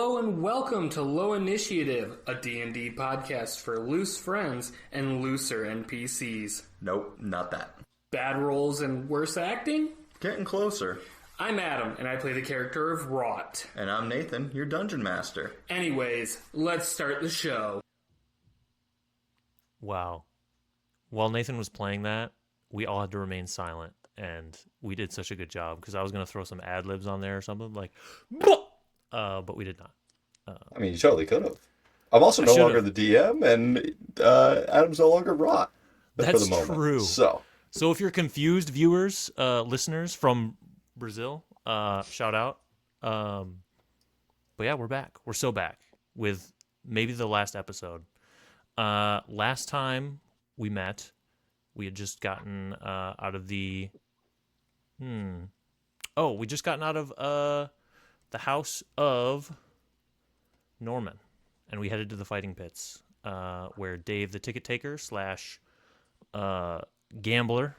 Hello and welcome to Low Initiative, a D&D podcast for loose friends and looser NPCs. Nope, not that. Bad rolls and worse acting? Getting closer. I'm Adam, and I play the character of Rot. And I'm Nathan, your dungeon master. Anyways, let's start the show. Wow. While Nathan was playing that, we all had to remain silent, and we did such a good job, because I was going to throw some ad-libs on there or something, like, but we did not. I mean, you totally could have. I'm also no longer the DM, and Adam's no longer Rot. That's for the moment. True. So if you're confused, viewers, listeners from Brazil, shout out. But yeah, we're back. We're so back with maybe the last episode. Last time we met, we had just gotten out of the... we just gotten out of the house of Norman, and we headed to the fighting pits, where Dave, the ticket taker slash gambler,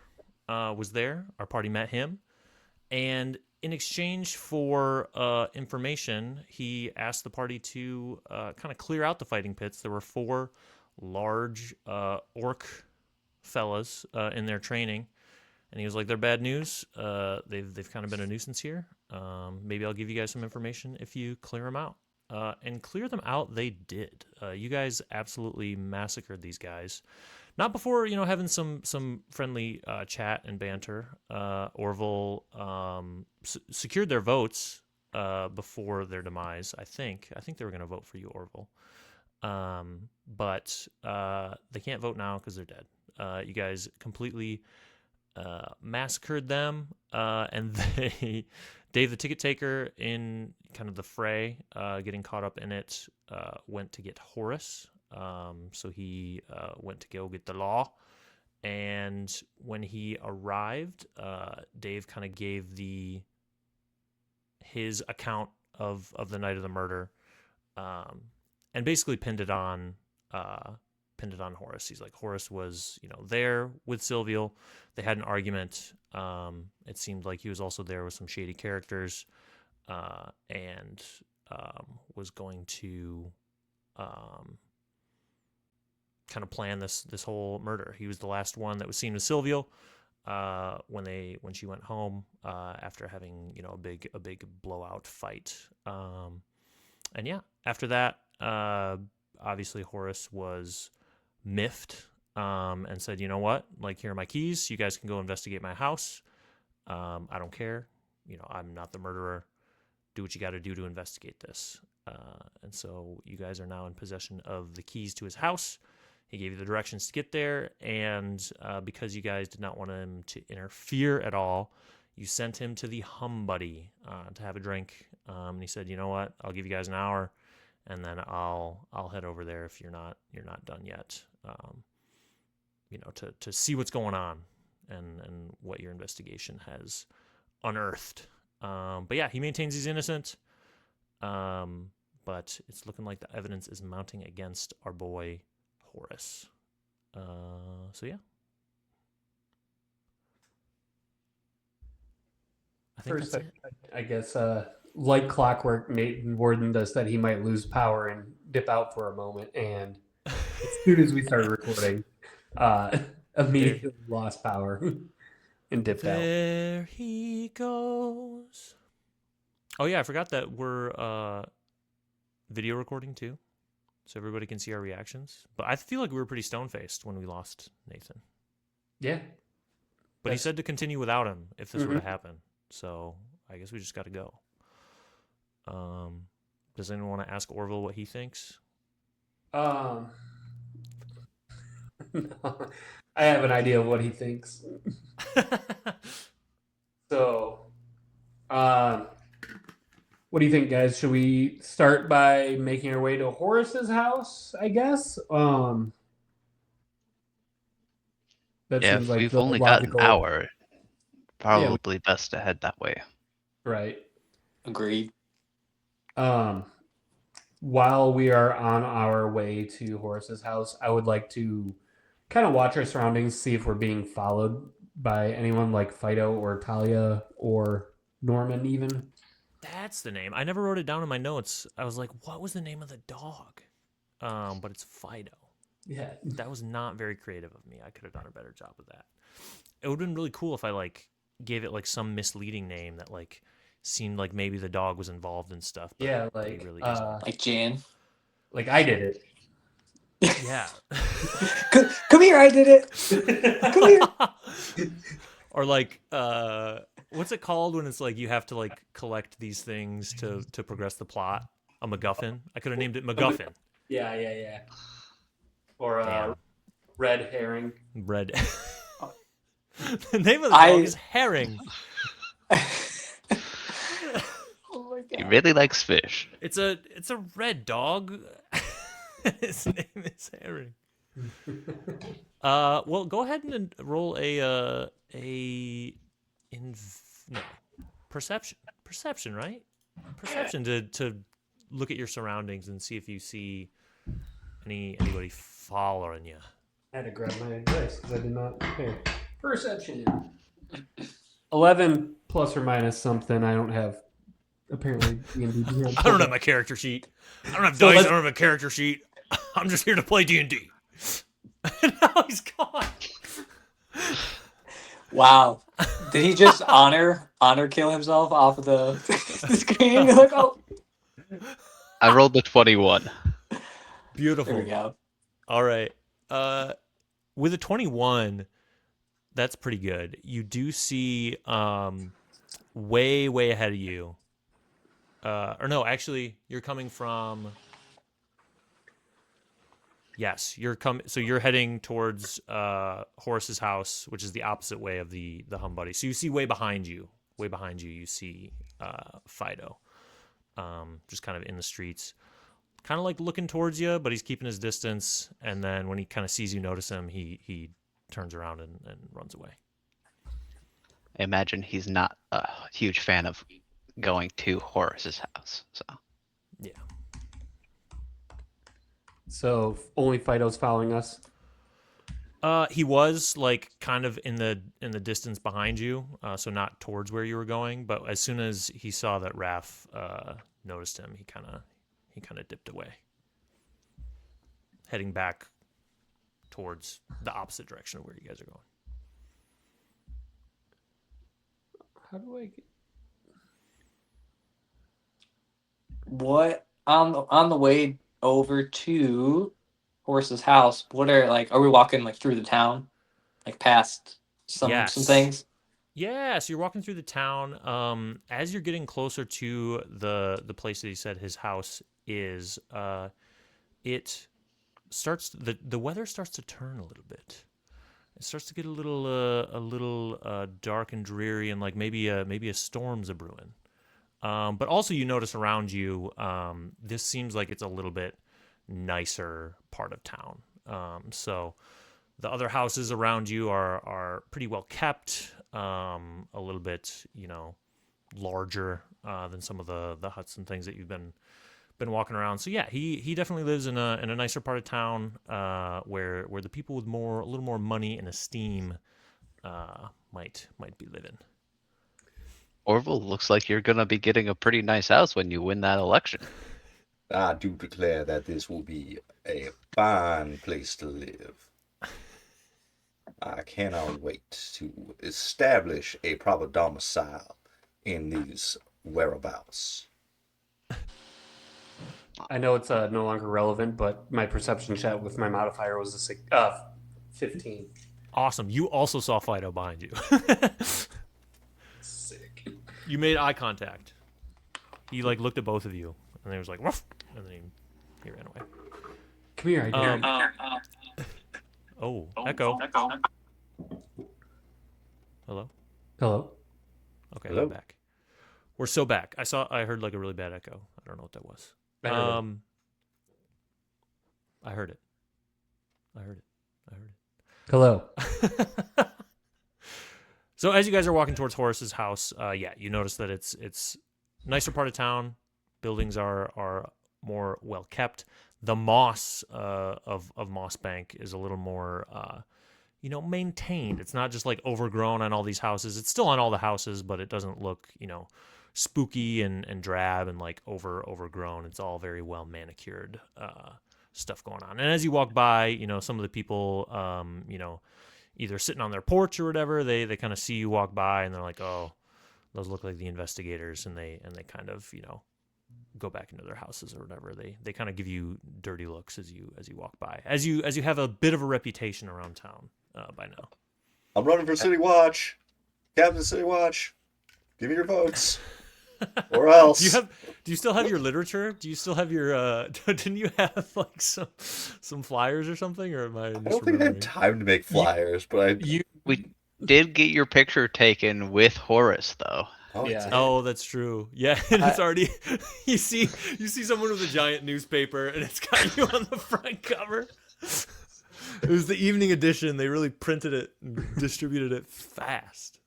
was there. Our party met him, and in exchange for information, he asked the party to kind of clear out the fighting pits. There were 4 large orc fellas in their training, and he was like, "They're bad news. They've kind of been a nuisance here. Maybe I'll give you guys some information if you clear them out." And clear them out they did. You guys absolutely massacred these guys. Not before, having some friendly chat and banter. Orville secured their votes before their demise, I think. I think they were going to vote for you, Orville. But they can't vote now because they're dead. You guys completely massacred them, and Dave, the ticket taker, in kind of the fray, getting caught up in it, went to get Horace. So he went to go get the law, and when he arrived, Dave kind of gave his account of the night of the murder, and basically pinned it on Horace. He's like, Horace was, there with Silvial. They had an argument. It seemed like he was also there with some shady characters, and was going to kind of plan this whole murder. He was the last one that was seen with Silvial when she went home after having a big blowout fight. And yeah, after that, obviously Horace was miffed, and said, "You know what? Like, here are my keys. You guys can go investigate my house. I don't care. I'm not the murderer. Do what you got to do to investigate this." And so you guys are now in possession of the keys to his house. He gave you the directions to get there, and because you guys did not want him to interfere at all, you sent him to the Hum Buddy to have a drink. And he said, "You know what? I'll give you guys an hour, and then I'll head over there if you're not done yet. To see what's going on and what your investigation has unearthed." But yeah, he maintains he's innocent. But it's looking like the evidence is mounting against our boy Horace. So yeah. I think First, that's it. I guess, like clockwork, Nathan warned us that he might lose power and dip out for a moment, and as soon as we started recording, immediately lost power and dipped out. There he goes. Oh yeah, I forgot that we're video recording too, so everybody can see our reactions. But I feel like we were pretty stone-faced when we lost Nathan. Yeah. But he said to continue without him if this were to happen. So I guess we just got to go. Does anyone want to ask Orville what he thinks? I have an idea of what he thinks. So, what do you think, guys? Should we start by making our way to Horace's house, I guess? That Yeah, seems if like we've the only got an logical- hour, probably best to head that way. Right. Agreed. While we are on our way to Horace's house, I would like to kind of watch our surroundings, see if we're being followed by anyone like Fido or Talia or Norman even. That's the name. I never wrote it down in my notes. I was like, what was the name of the dog? But it's Fido. Yeah. That was not very creative of me. I could have done a better job of that. It would have been really cool if I like gave it like some misleading name that like seemed like maybe the dog was involved in stuff. But Yeah, he like really isn't. Like Jan. like I did it. Yeah. Come here, I did it. Come here. Or like what's it called when it's like you have to like collect these things to progress the plot? A MacGuffin. I could have named it MacGuffin. Yeah. Or Damn. red herring. Red. The name of the dog is Herring. Oh my He god. really likes fish. It's a red dog. His name is Herring. Well, go ahead and roll perception. Perception, right? Perception to look at your surroundings and see if you see anybody following you. I had to grab my dice because I did not prepare. Perception. 11 plus or minus something. I don't have apparently. I don't have my character sheet. I don't have So dice. I let's- don't have a character sheet. I'm just here to play D&D. Now he's gone. Wow. Did he just honor kill himself off of the screen? Like, oh, I rolled the 21. Beautiful. there we go. All right. With a 21, that's pretty good. You do see way ahead of you. Or no, actually, you're coming from. Yes, so you're heading towards Horace's house, which is the opposite way of the hum buddy. So you see way behind you, you see Fido, just kind of in the streets, kind of like looking towards you, but he's keeping his distance. And then when he kind of sees you notice him, he turns around and runs away. I imagine he's not a huge fan of going to Horace's house. So Yeah. So only Fido's following us. He was like kind of in the distance behind you, so not towards where you were going. But as soon as he saw that Raph noticed him, he kind of dipped away, heading back towards the opposite direction of where you guys are going. How do I get? What on the way over to Horse's house? What are we walking like through the town, like past some Yes. things? Yeah, so you're walking through the town. As you're getting closer to the place that he said his house is, it starts the weather starts to turn a little bit. It starts to get a little dark and dreary, and like maybe a storm's a brewing. But also you notice around you, this seems like it's a little bit nicer part of town. So the other houses around you are pretty well kept, a little bit, larger than some of the huts and things that you've been walking around. So yeah, he definitely lives in a nicer part of town, where the people with a little more money and esteem might be living. Orville, looks like you're gonna be getting a pretty nice house when you win that election. I do declare that this will be a fine place to live. I cannot wait to establish a proper domicile in these whereabouts. I know it's no longer relevant, but my perception check with my modifier was 15. Awesome. You also saw Fido behind you. Sick. You made eye contact. He like looked at both of you, and then he was like, "Ruff," and then he ran away. Come here, I dare. Oh, echo. Hello. Hello. Okay, Hello? we're back. We're so back. I heard like a really bad echo. I don't know what that was. I heard it. I heard it. Hello. So as you guys are walking towards Horace's house, you notice that it's nicer part of town. Buildings are more well kept. The moss of Moss Bank is a little more maintained. It's not just like overgrown on all these houses. It's still on all the houses, but it doesn't look spooky and drab and like overgrown. It's all very well manicured stuff going on. And as you walk by, you know, some of the people, you know, either sitting on their porch or whatever, they kind of see you walk by and they're like, oh, those look like the investigators, and they kind of, you know, go back into their houses or whatever. They kind of give you dirty looks as you walk by, as you have a bit of a reputation around town by now. I'm running for City Watch. Captain City Watch. Give me your votes. Or else. Do you still have your literature? Do you still have your didn't you have like some flyers or something, or am I I don't think I had time to make flyers, but We did get your picture taken with Horace, though. Yeah. Oh, that's true. Yeah, and it's already you see someone with a giant newspaper and it's got you on the front cover. It was the evening edition. They really printed it and distributed it fast.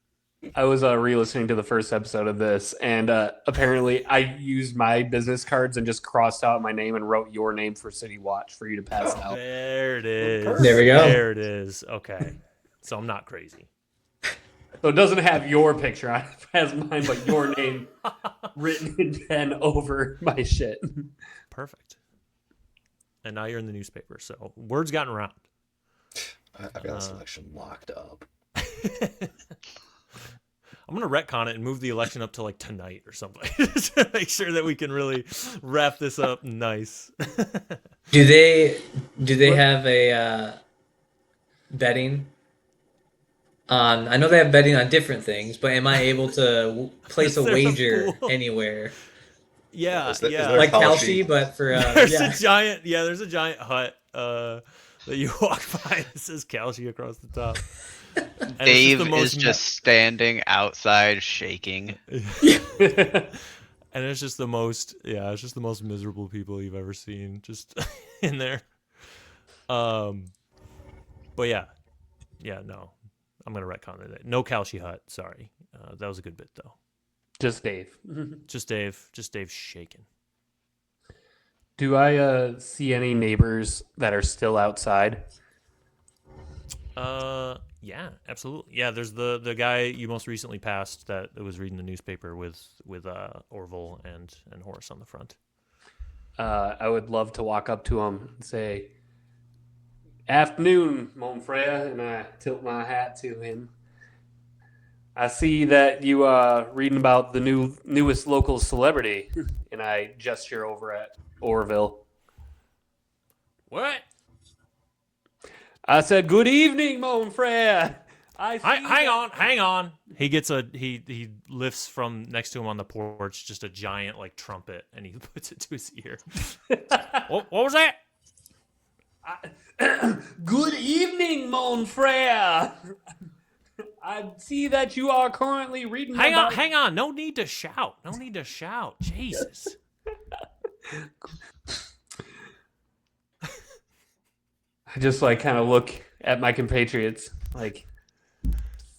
I was re-listening to the first episode of this, and apparently I used my business cards and just crossed out my name and wrote your name for City Watch for you to pass out. There it is. There we go. There it is. Okay. So I'm not crazy. So it doesn't have your picture on it. It has mine, but your name written in pen over my shit. Perfect. And now you're in the newspaper, so word's gotten around. I've got a selection locked up. I'm gonna retcon it and move the election up to like tonight or something, just to make sure that we can really wrap this up nice. Do they have a betting on? I know they have betting on different things, but am I able to place a Is there a wager pool? anywhere? Yeah, Is there Like Kalshi? Kalshi, but for there's yeah. there's a giant hut that you walk by and it says Kalshi across the top. And Dave it's is just standing outside shaking. and it's just the most miserable people you've ever seen just in there. But yeah, no, I'm gonna retcon it. No Kalshi hut. Sorry, that was a good bit though. Just Dave. Just Dave shaking. Do I see any neighbors that are still outside? Yeah, absolutely. Yeah, there's the guy you most recently passed that was reading the newspaper with Orville and Horace on the front. I would love to walk up to him and say, "Afternoon, mon frere," and I tilt my hat to him. I see that you are reading about the newest local celebrity, and I gesture over at Orville. What? I said, "Good evening, mon frere." Hang on. He lifts from next to him on the porch just a giant like trumpet, and he puts it to his ear. What was that? Good evening, mon frere. I see that you are currently reading. Hang on. No need to shout. Jesus. I just like kind of look at my compatriots like,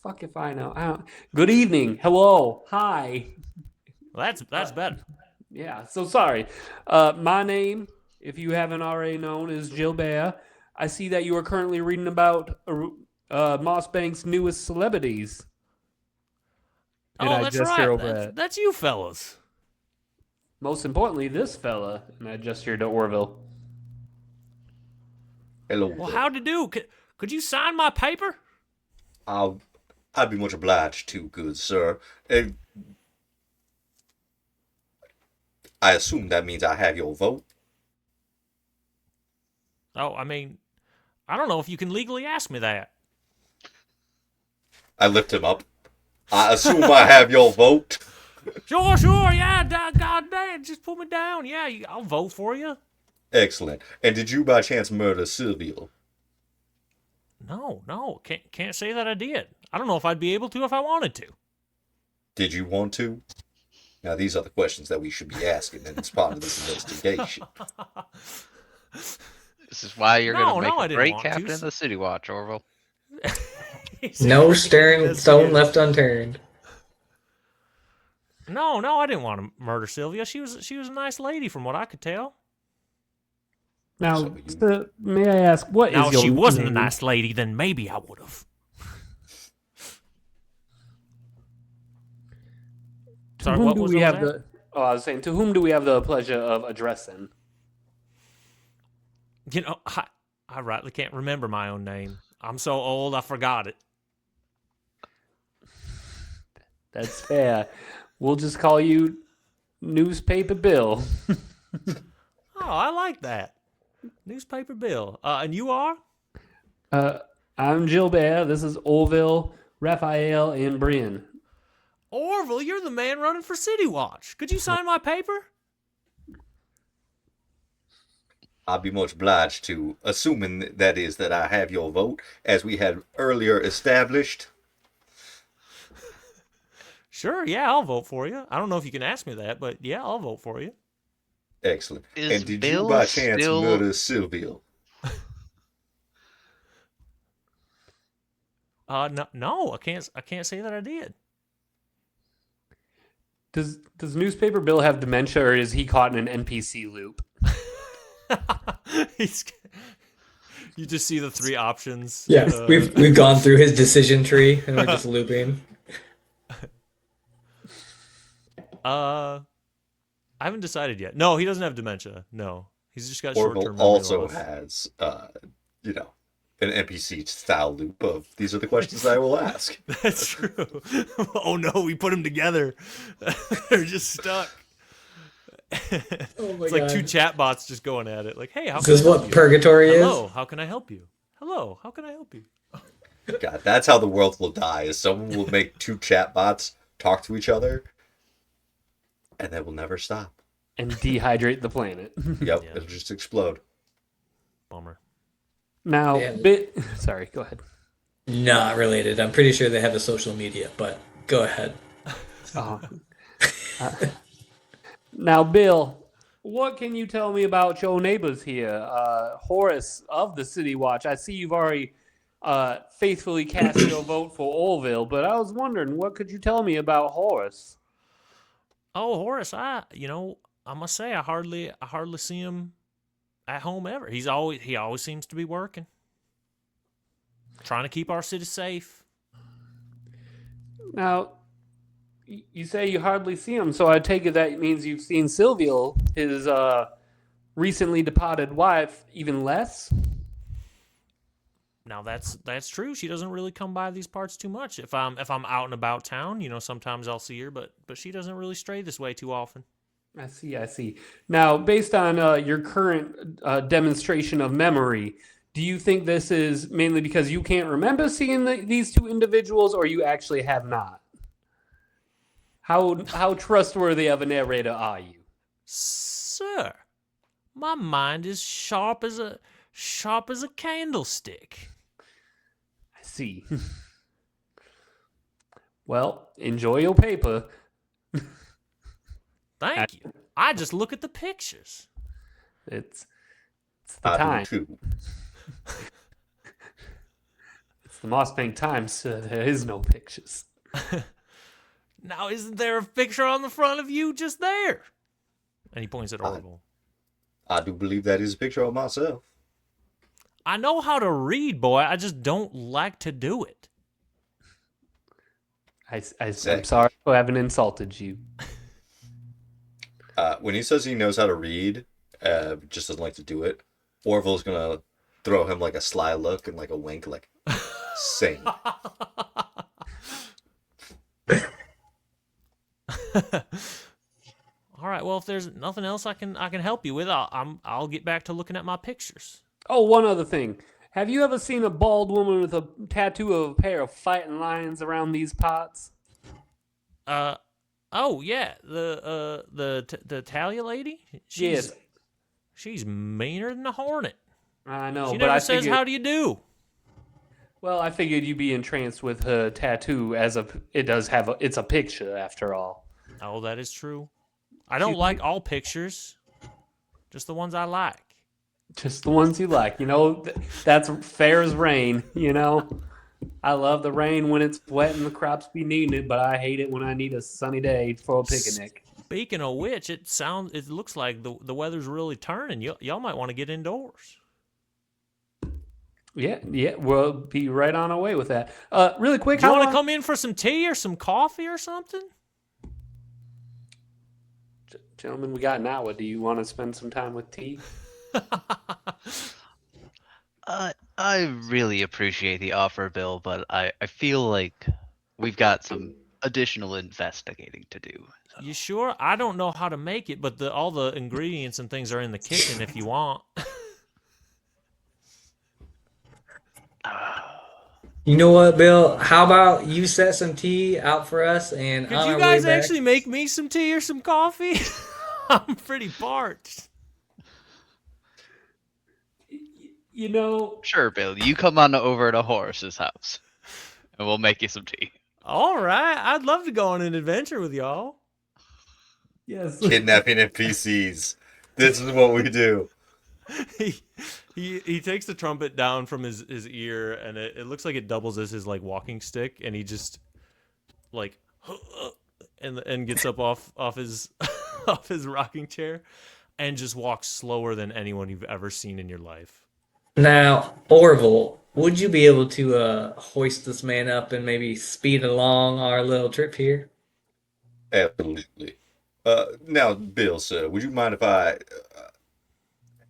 fuck if I know. I don't. Good evening. Hello. Hi. Well, that's better. Yeah. So sorry. My name, if you haven't already known, is Gilbert. I see that you are currently reading about Mossbank's newest celebrities. And I That's gesture right. over That's you fellas. most importantly, this fella, and I gesture to Orville. Hello. Well, how'd you do? Could you sign my paper? I'd be much obliged to, good sir. I assume that means I have your vote. Oh, I mean, I don't know if you can legally ask me that. I lift him up. I assume I have your vote. Sure, yeah, God damn, just put me down. Yeah, I'll vote for you. Excellent. And did you by chance murder Sylvia? No, can't say that I did. I don't know if I'd be able to if I wanted to. Did you want to? Now, these are the questions that we should be asking as part of this investigation. This is why you're going to I make a didn't great want to. captain of the City Watch, Orville. No stone left unturned. No, I didn't want to murder Sylvia. She was a nice lady from what I could tell. Now, may I ask, what is Now, your if she wasn't a name? nice lady, then maybe I would have. Sorry, whom what do was we all have that? the? Oh, I was saying, to whom do we have the pleasure of addressing? You know, I rightly can't remember my own name. I'm so old, I forgot it. That's fair. We'll just call you Newspaper Bill. Oh, I like that. Newspaper Bill. And you are? I'm Gilbert. This is Orville, Raphael, and Bren. Orville, you're the man running for City Watch. Could you sign my paper? I'll be much obliged to, assuming that is that I have your vote, as we had earlier established. Sure, yeah, I'll vote for you. I don't know if you can ask me that, but yeah, I'll vote for you. Excellent. Is And did Bill you by chance still- murder Sylvia? No, I can't say that I did. Does Newspaper Bill have dementia, or is he caught in an NPC loop? He's, you just see the three options. Yeah, we've gone through his decision tree and we're just looping. I haven't decided yet. No, he doesn't have dementia. No, he's just got Orville short-term memory also loss. has, an NPC style loop of these are the questions I will ask. That's true. Oh no, we put them together. They're just stuck. Oh my It's like God. two chatbots just going at it. Like, hey, how Is can I this help what you? purgatory Hello, is? how can I help you? Hello, how can I help you? God, that's how the world will die, is someone will make two chatbots talk to each other, and they will never stop. And dehydrate the planet. Yep, Yeah. it'll just explode. Bummer. Now, Yeah. sorry, go ahead. Not related. I'm pretty sure they have a social media, but go ahead. Uh, now, Bill, what can you tell me about your neighbors here? Horace of the City Watch. I see you've already faithfully cast your vote for Orville, but I was wondering, what could you tell me about Horace? Oh, Horace, I must say I hardly see him at home ever. He always seems to be working. Trying to keep our city safe. Now, you say you hardly see him, so I take it that means you've seen Sylvia, his recently departed wife, even less? Now that's true. She doesn't really come by these parts too much. If I'm out and about town, sometimes I'll see her, but she doesn't really stray this way too often. I see. Now, based on your current demonstration of memory, do you think this is mainly because you can't remember seeing these two individuals, or you actually have not? How trustworthy of a narrator are you? Sir, my mind is sharp as a candlestick. I see. Well, enjoy your paper. Thank you. I just look at the pictures. It's the I time. do too. It's the Moss Bank Times, so there is no pictures. Now, isn't there a picture on the front of you just there? And he points at Orville. I do believe that is a picture of myself. I know how to read, boy. I just don't like to do it. I'm sorry for having insulted you. When he says he knows how to read, just doesn't like to do it, Orville's gonna throw him like a sly look and like a wink, like same. All right. Well, if there's nothing else I can help you with, I'll get back to looking at my pictures. Oh, one other thing. Have you ever seen a bald woman with a tattoo of a pair of fighting lions around these parts? Oh yeah, the Talia lady. Yes. She's meaner than a hornet. I know, She but never I says figured, how do you do. well, I figured you'd be entranced with her tattoo it's a picture after all. Oh, that is true. I don't like all pictures, just the ones I like. Just the ones you like. That's fair as rain, I love the rain when it's wet and the crops be needing it, but I hate it when I need a sunny day for a picnic. Speaking of which, it looks like the weather's really turning. Y'all might want to get indoors. Yeah, we'll be right on our way with that. Really quick, Do you how want to long? come in for some tea or some coffee or something? Gentlemen, we got an hour. Do you want to spend some time with T? I really appreciate the offer, Bill, but I feel like we've got some additional investigating to do. You sure? I don't know how to make it, but all the ingredients and things are in the kitchen if you want. You know what, Bill? How about you set some tea out for us, and Could on you our guys way back, actually make me some tea or some coffee? I'm pretty parched. You know, Sure, Bill. You come on over to Horace's house, and we'll make you some tea. All right, I'd love to go on an adventure with y'all. yes. Kidnapping NPCs. This is what we do. He takes the trumpet down from his ear, and it looks like it doubles as his like walking stick, and he just like and gets up off his off his rocking chair, and just walks slower than anyone you've ever seen in your life. now, Orville, would you be able to hoist this man up and maybe speed along our little trip here? Absolutely. Now, Bill, sir, would you mind if I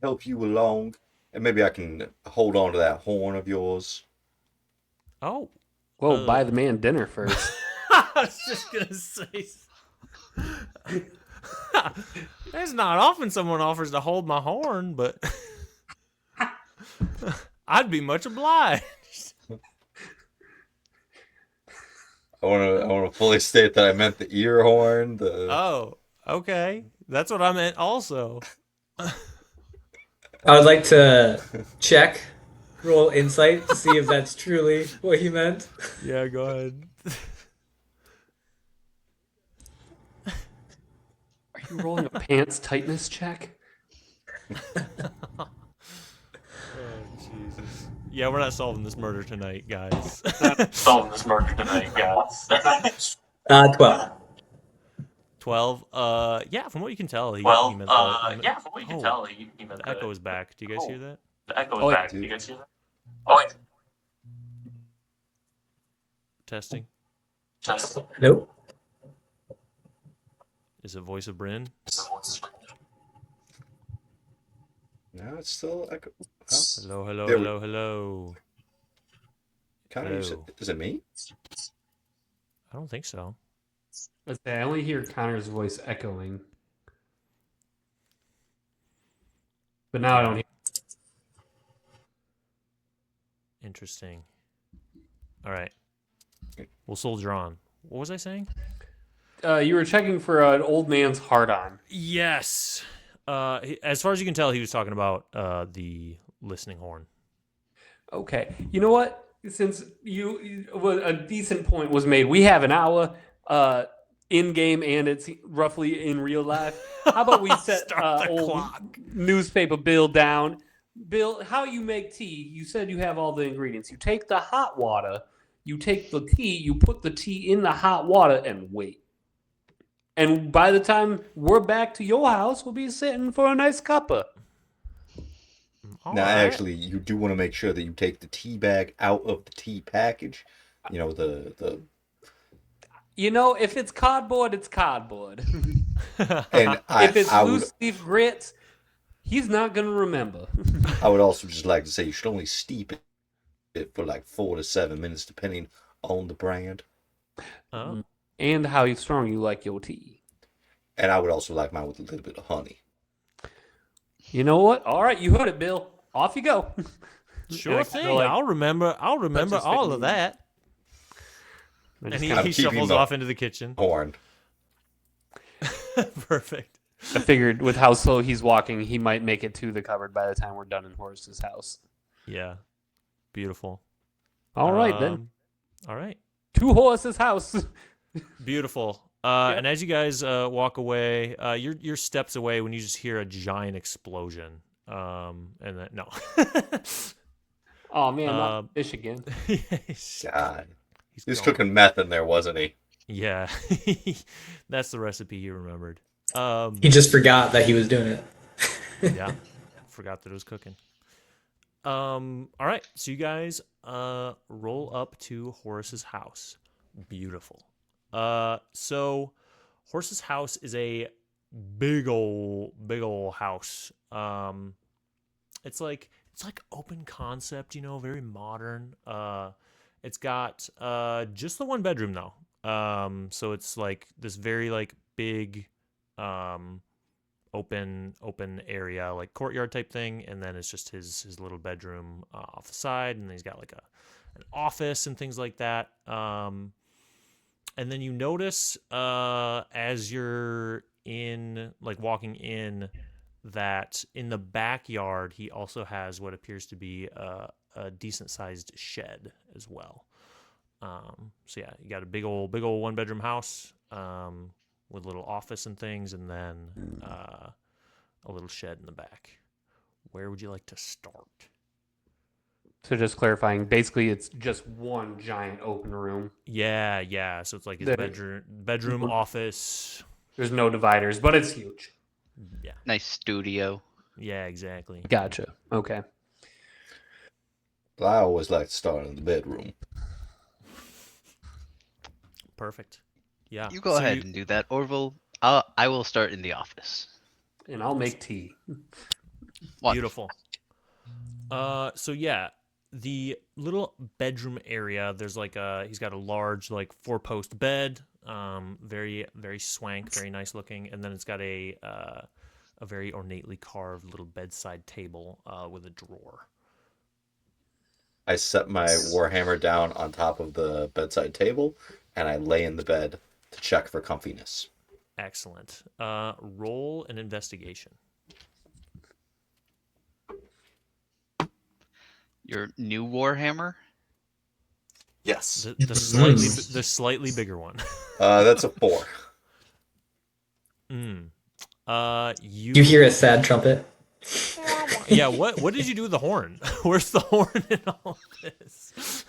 help you along? And maybe I can hold on to that horn of yours. Oh, Whoa, buy the man dinner first. I was just gonna say. It's not often someone offers to hold my horn, but I'd be much obliged. I want to fully state that I meant the ear horn. Oh, okay. That's what I meant also. I would like to roll insight to see if that's truly what he meant. Yeah, go ahead. Are you rolling a pants tightness check? Oh, Jesus. Yeah, we're not solving this murder tonight, guys. 12. 12. Yeah, from what you can tell, he meant the. The echo is back. Do you guys hear that? Testing. Nope. Is it voice of Bren? No, it's still echo. Hello, hello, There we- hello, hello. Connor, Hello. is it me? I don't think so. Let's say I only hear Connor's voice echoing. But now I don't hear. Interesting. All right. We'll soldier on. What was I saying? You were checking for an old man's heart on. Yes. As far as you can tell, he was talking about the listening horn. Okay. You know what? Since a decent point was made, we have an hour in game and it's roughly in real life. How about we set Start the old clock. newspaper Bill down? Bill, how you make tea? You said you have all the ingredients. You take the hot water, you take the tea, you put the tea in the hot water and wait. And by the time we're back to your house, we'll be sitting for a nice cuppa. All Now, right. actually, you do want to make sure that you take the tea bag out of the tea package. You know, the You know, if it's cardboard, it's cardboard. and If it's I would loose leaf grits, he's not gonna remember. I would also just like to say you should only steep it for like 4 to 7 minutes, depending on the brand. Oh. And how strong you like your tea. And I would also like mine with a little bit of honey. You know what? All right, you heard it, Bill. Off you go. Sure And I thing. kinda like- I'll remember just all thinking- of that. I And just he, kinda- he keeping shuffles the- off into the kitchen. Horn. Perfect. I figured with how slow he's walking, he might make it to the cupboard by the time we're done in Horace's house. Yeah. Beautiful. All right, then. All right. To Horace's house. Beautiful. And as you guys walk away, you're steps away when you just hear a giant explosion. And then no. Oh, man, not fish again. God. He's He was going- cooking meth in there, wasn't he? Yeah. That's the recipe he remembered. He just forgot that he was doing it. Yeah. Forgot that it was cooking. All right. So you guys roll up to Horace's house. Beautiful. So Horace's house is a big old house. It's like open concept, very modern. It's got just the one bedroom though. So it's like this very like big open area, like courtyard type thing, and then it's just his little bedroom off the side, and then he's got like an office and things like that. And then you notice as you're walking in, that in the backyard he also has what appears to be a decent sized shed as well. So yeah, you got a big old 1-bedroom house with a little office and things, and then a little shed in the back. Where would you like to start? So just clarifying, basically it's just one giant open room. Yeah. So it's like his bedroom, office. There's no dividers, but it's huge. Yeah. Nice studio. Yeah, exactly. Gotcha. Okay. But I always like to start in the bedroom. Perfect. Yeah. You go ahead and do that, Orville. I will start in the office. And I'll make tea. Beautiful. So yeah, the little bedroom area, there's like he's got a large like 4-post bed, very very swank, very nice looking, and then it's got a very ornately carved little bedside table with a drawer. I set my warhammer down on top of the bedside table, and I lay in the bed to check for comfiness. Excellent. Roll an investigation. Your new Warhammer? Yes. The slightly bigger one. That's a 4. You hear a sad trumpet. Yeah, what did you do with the horn? Where's the horn in all this?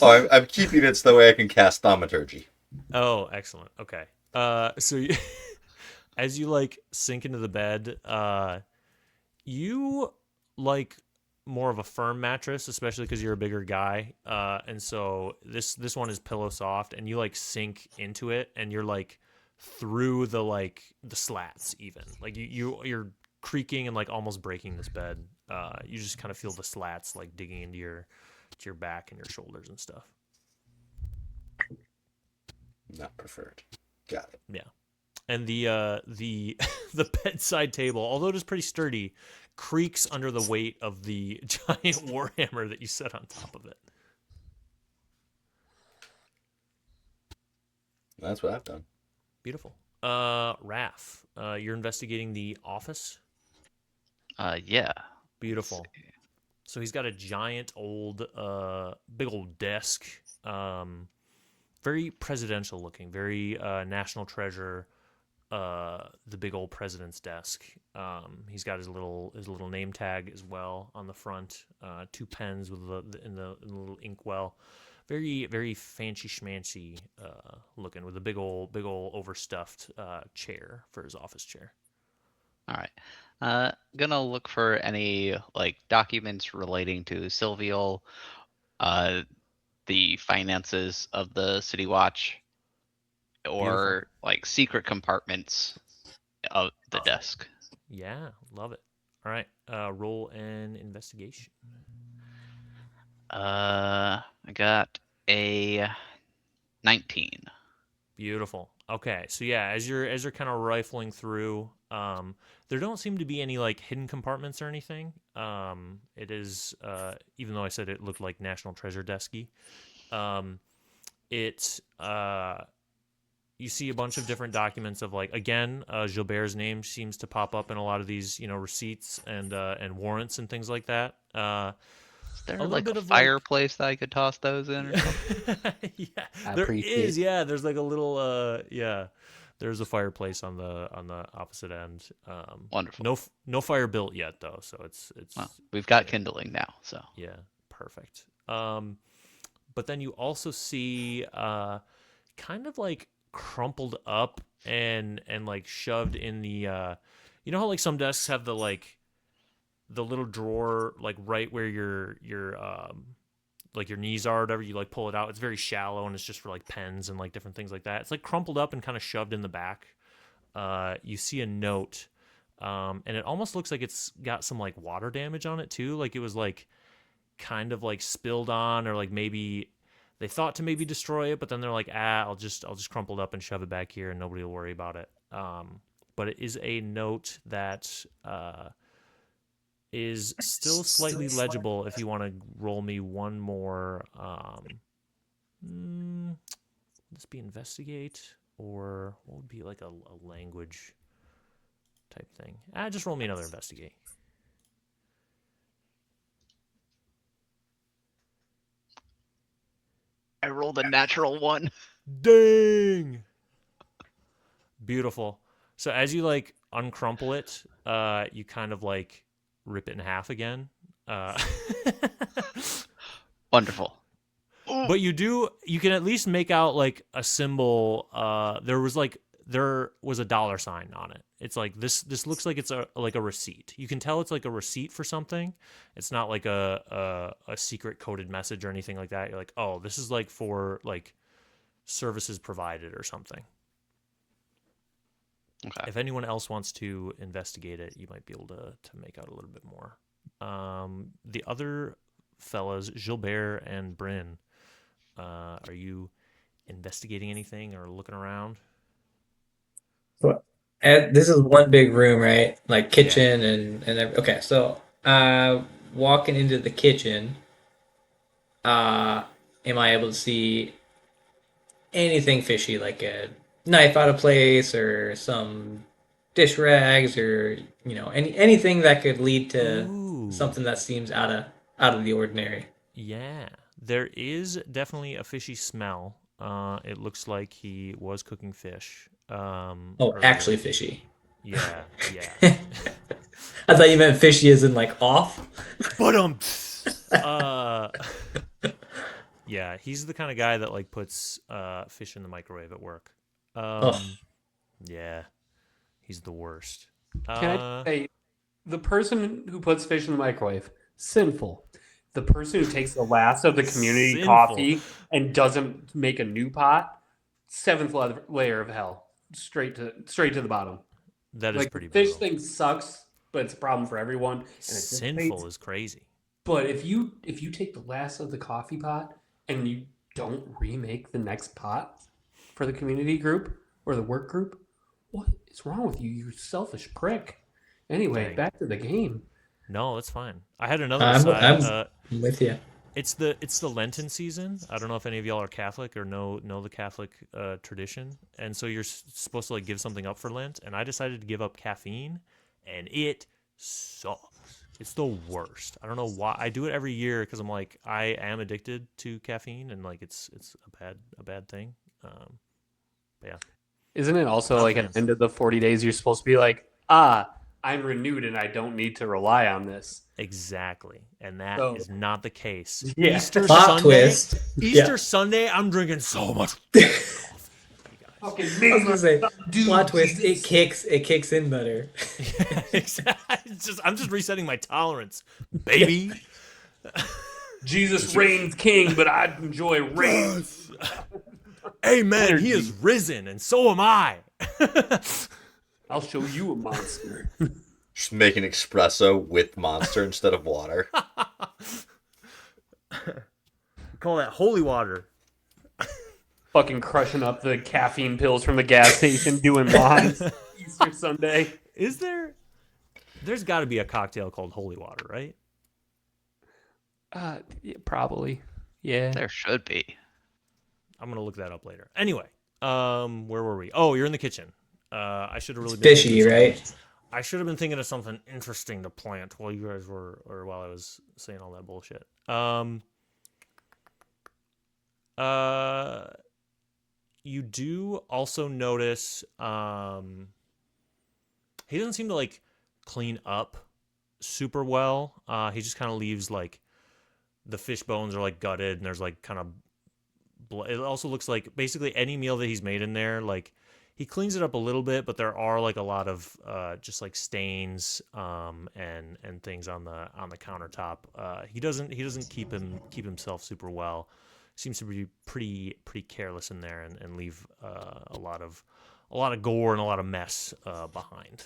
Oh, I'm keeping it so that way I can cast thaumaturgy. Oh, excellent. Okay. So you, as you like sink into the bed, you like more of a firm mattress, especially because you're a bigger guy. And so this one is pillow soft, and you like sink into it, and you're like through the slats even. Like you're creaking and like almost breaking this bed. You just kind of feel the slats like digging into your back and your shoulders and stuff. Not preferred. Got it. Yeah. And the bedside table, although it is pretty sturdy, creaks under the weight of the giant warhammer that you set on top of it. That's what I've done. Beautiful. Raph, you're investigating the office? Yeah. Beautiful. So he's got a giant big old desk. Very presidential looking, very national treasure. The big old president's desk. He's got his little name tag as well on the front. 2 pens with in the little inkwell. Very very fancy schmancy looking, with a big old overstuffed chair for his office chair. All right. Gonna look for any like documents relating to Silvial, the finances of the City Watch, or like secret compartments of the desk. Yeah, love it. All right, roll an investigation. I got a 19. Beautiful. Okay, so yeah, as you're kind of rifling through, there don't seem to be any like hidden compartments or anything. It is, even though I said it looked like National Treasure desky, you see a bunch of different documents of like, again, Gilbert's name seems to pop up in a lot of these, receipts and warrants and things like that. Is there like a fireplace that I could toss those in? Or something? Yeah, there is. Yeah, there's like a little. There's a fireplace on the opposite end. Wonderful. No fire built yet though, so it's. Well, we've got kindling now, so. Yeah, perfect. But then you also see kind of like crumpled up and like shoved in the you know how like some desks have the like the little drawer like right where your like your knees are or whatever, you like pull it out, it's very shallow and it's just for like pens and like different things like that. It's like crumpled up and kind of shoved in the back you see a note, and it almost looks like it's got some like water damage on it too. Like it was like kind of like spilled on, or like maybe they thought to maybe destroy it, but then they're like, I'll just crumple it up and shove it back here, and nobody will worry about it. But it is a note that is still slightly legible. If you want to roll me one more, this be investigate, or what would be like a language type thing? Just roll me another investigate. I rolled a natural 1. Dang! Beautiful. So as you like uncrumple it, you kind of like rip it in half again. Wonderful. But you can at least make out like a symbol. There was a dollar sign on it. It's like this looks like it's a receipt. You can tell it's like a receipt for something. It's not like a secret coded message or anything like that. You're like, oh, this is like for like services provided or something. Okay. If anyone else wants to investigate it, you might be able to make out a little bit more. The other fellas, Gilbert and Bren, are you investigating anything or looking around? So, this is one big room, right? Like kitchen okay. So, walking into the kitchen, am I able to see anything fishy, like a knife out of place or some dish rags, or anything that could lead to Ooh. something that seems out of the ordinary? Yeah, there is definitely a fishy smell. It looks like he was cooking fish. Earlier. Actually fishy. Yeah. I thought you meant fishy as in like off. Yeah, he's the kind of guy that like puts fish in the microwave at work. Yeah, he's the worst. Can I say, the person who puts fish in the microwave, sinful. The person who takes the last of the community Sinful. coffee and doesn't make a new pot, seventh layer of hell, straight to the bottom. That is like pretty the fish brutal. thing sucks, but it's a problem for everyone. And Sinful is crazy. But if you take the last of the coffee pot and you don't remake the next pot for the community group or the work group, what is wrong with you? You selfish prick. Anyway, Dang. back to the game. No, it's fine. I had another I'm side. with you. It's the Lenten season. I don't know if any of y'all are Catholic or know the Catholic tradition, and so you're supposed to like give something up for Lent. And I decided to give up caffeine, and it sucks. It's the worst. I don't know why. I do it every year because I'm like I am addicted to caffeine, and like it's a bad thing. But yeah. Isn't it also Not like fan. at the end of the 40 days you're supposed to be like, I'm renewed and I don't need to rely on this. Exactly, and that is So- not the case. Yeah. Easter Plot Sunday. twist. Easter Sunday, I'm drinking so much. Fucking I was gonna say, dude, plot twist. Jesus. It kicks in better. Exactly. I'm just resetting my tolerance, baby. Jesus reigns king, but I enjoy rain. Amen. He is risen, and so am I. I'll show you a monster. Just make an espresso with Monster instead of water. Call that holy water. Fucking crushing up the caffeine pills from the gas station, doing lines Easter Sunday. Is there? There's got to be a cocktail called holy water, right? Yeah, probably. Yeah. There should be. I'm gonna look that up later. Anyway, where were we? Oh, you're in the kitchen. I should have really It's been fishy, thinking of right? something- I should have been thinking of something interesting to plant while you guys were, or while I was saying all that bullshit. You do also notice, he doesn't seem to like clean up super well. He just kind of leaves like the fish bones are like gutted and there's like kind of it also looks like basically any meal that he's made in there, like he cleans it up a little bit, but there are like a lot of just like stains and things on the countertop. He doesn't keep himself super well. Seems to be pretty careless in there and leave a lot of lot of gore and a lot of mess behind.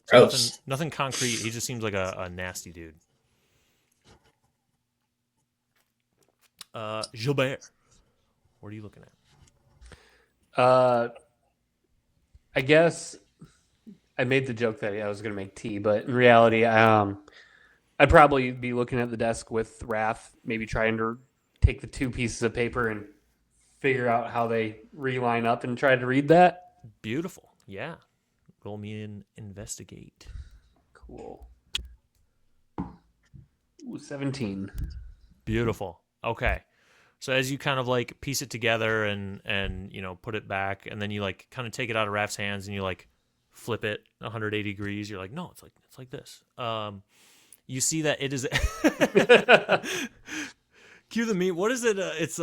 So Gross. nothing concrete. He just seems like a nasty dude. Gilbert, what are you looking at? I guess I made the joke that I was going to make tea, but in reality, I'd probably be looking at the desk with Raph, maybe trying to take the two pieces of paper and figure out how they reline up and try to read that. Beautiful. Yeah. Roll me an investigate. Cool. Ooh, 17. Beautiful. Okay. So as you kind of like piece it together and you know put it back, and then you like kind of take it out of Raph's hands and you like flip it 180 degrees. You're like, no, it's like this. You see that it is. Cue the meme. What is it? It's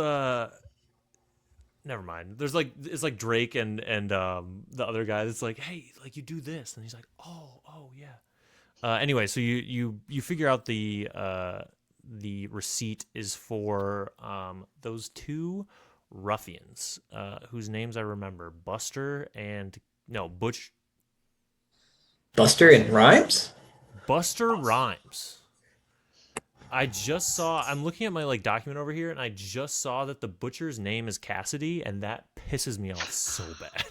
Never mind. There's like it's like Drake and the other guy that's like, hey, like you do this, and he's like, oh yeah. Anyway, so you figure out the receipt is for those two ruffians whose names I remember, Buster and Butch. Buster and Rhymes? Buster Rhymes. I'm looking at my like document over here, and I just saw that the butcher's name is Cassidy, and that pisses me off so bad.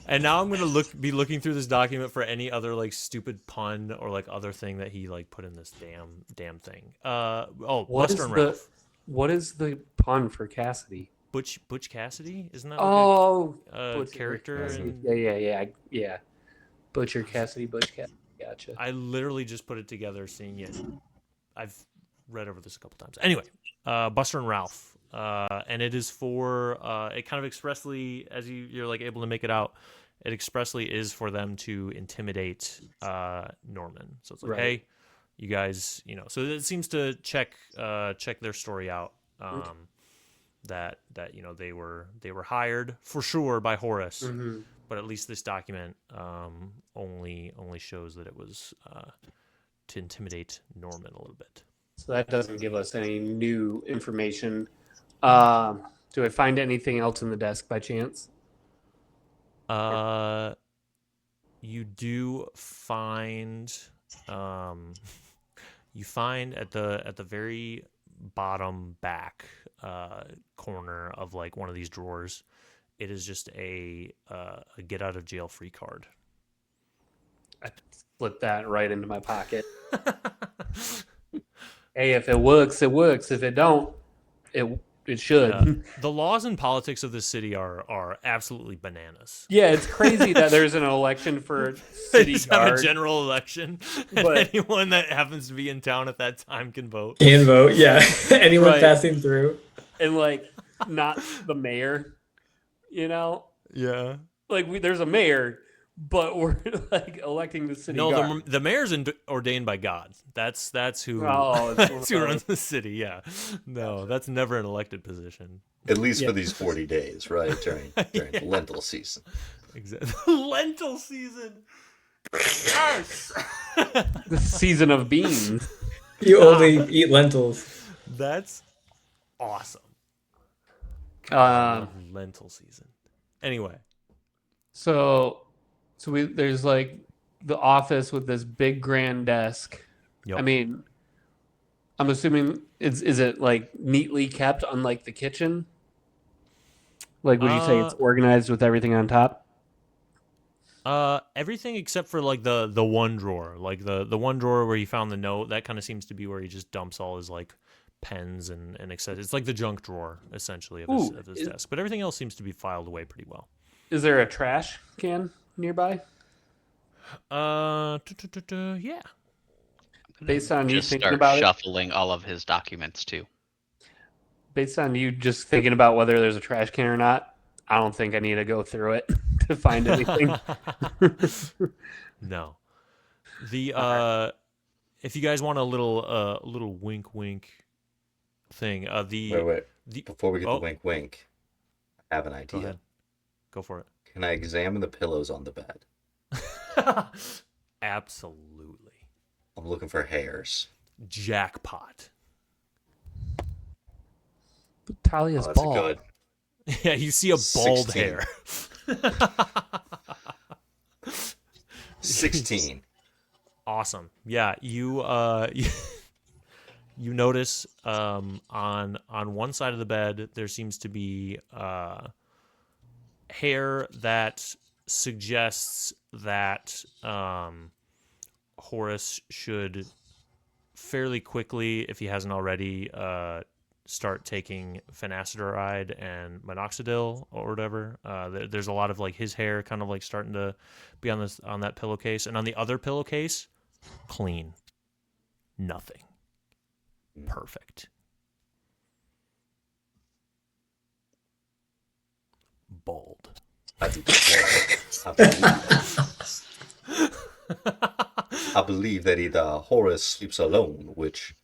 And now I'm gonna be looking through this document for any other like stupid pun or like other thing that he like put in this damn thing. Buster and Ralph. What is the pun for Cassidy? Butch Cassidy? Isn't that Butcher character? Cassidy. Yeah. Butcher Cassidy, Butch Cassidy. Gotcha. I literally just put it together seeing it. I've read over this a couple times. Anyway, Buster and Ralph. And it is for, it kind of expressly, as you're like able to make it out, it expressly is for them to intimidate Norman. So it's like, hey, you guys, so it seems to check their story out. That they were hired for sure by Horace. Mm-hmm. But at least this document only shows that it was to intimidate Norman a little bit. So that doesn't give us any new information. Do I find anything else in the desk by chance? You do find you find at the very bottom back corner of like one of these drawers. It is just a get out of jail free card. I slip that right into my pocket. Hey, if it works, it works. If it don't, it should. The laws and politics of this city are absolutely bananas. Yeah, it's crazy that there's an election for city guard. Have a general election, and anyone that happens to be in town at that time can vote. Can vote, yeah. Anyone passing through. And like, not the mayor. Yeah. Like there's a mayor, but we're like electing the city guard. No, the mayor's ordained by God. That's who. That's who runs the city. Yeah. No, that's never an elected position. At least for these 40 days, right? During lentil season. Exactly. Lentil season. Yes. The season of beans. You only eat lentils. That's awesome. Lentil season. Anyway, so there's like the office with this big grand desk. Yep. I mean, I'm assuming is it like neatly kept, unlike the kitchen? Like, would you say it's organized with everything on top? Everything except for like the one drawer, like the one drawer where he found the note. That kind of seems to be where he just dumps all his like pens and etc. It's like the junk drawer essentially of his desk, but everything else seems to be filed away pretty well. Is there a trash can nearby? Yeah. Based on you thinking start about shuffling all of his documents too. Based on you just thinking about whether there's a trash can or not, I don't think I need to go through it to find anything. No. The if you guys want a little wink thing, wait. Before we get the wink, I have an idea. Go ahead. Go for it. Can I examine the pillows on the bed? Absolutely. I'm looking for hairs. Jackpot. Talia's Oh, that's a bald. good. Yeah, you see a bald 16. hair. 16. Awesome. Yeah, you you notice on one side of the bed there seems to be hair that suggests that Horace should fairly quickly, if he hasn't already, start taking finasteride and minoxidil or whatever. There's a lot of like his hair kind of like starting to be on that pillowcase, and on the other pillowcase, clean, nothing, perfect, bald. I do I believe that either Horace sleeps alone, which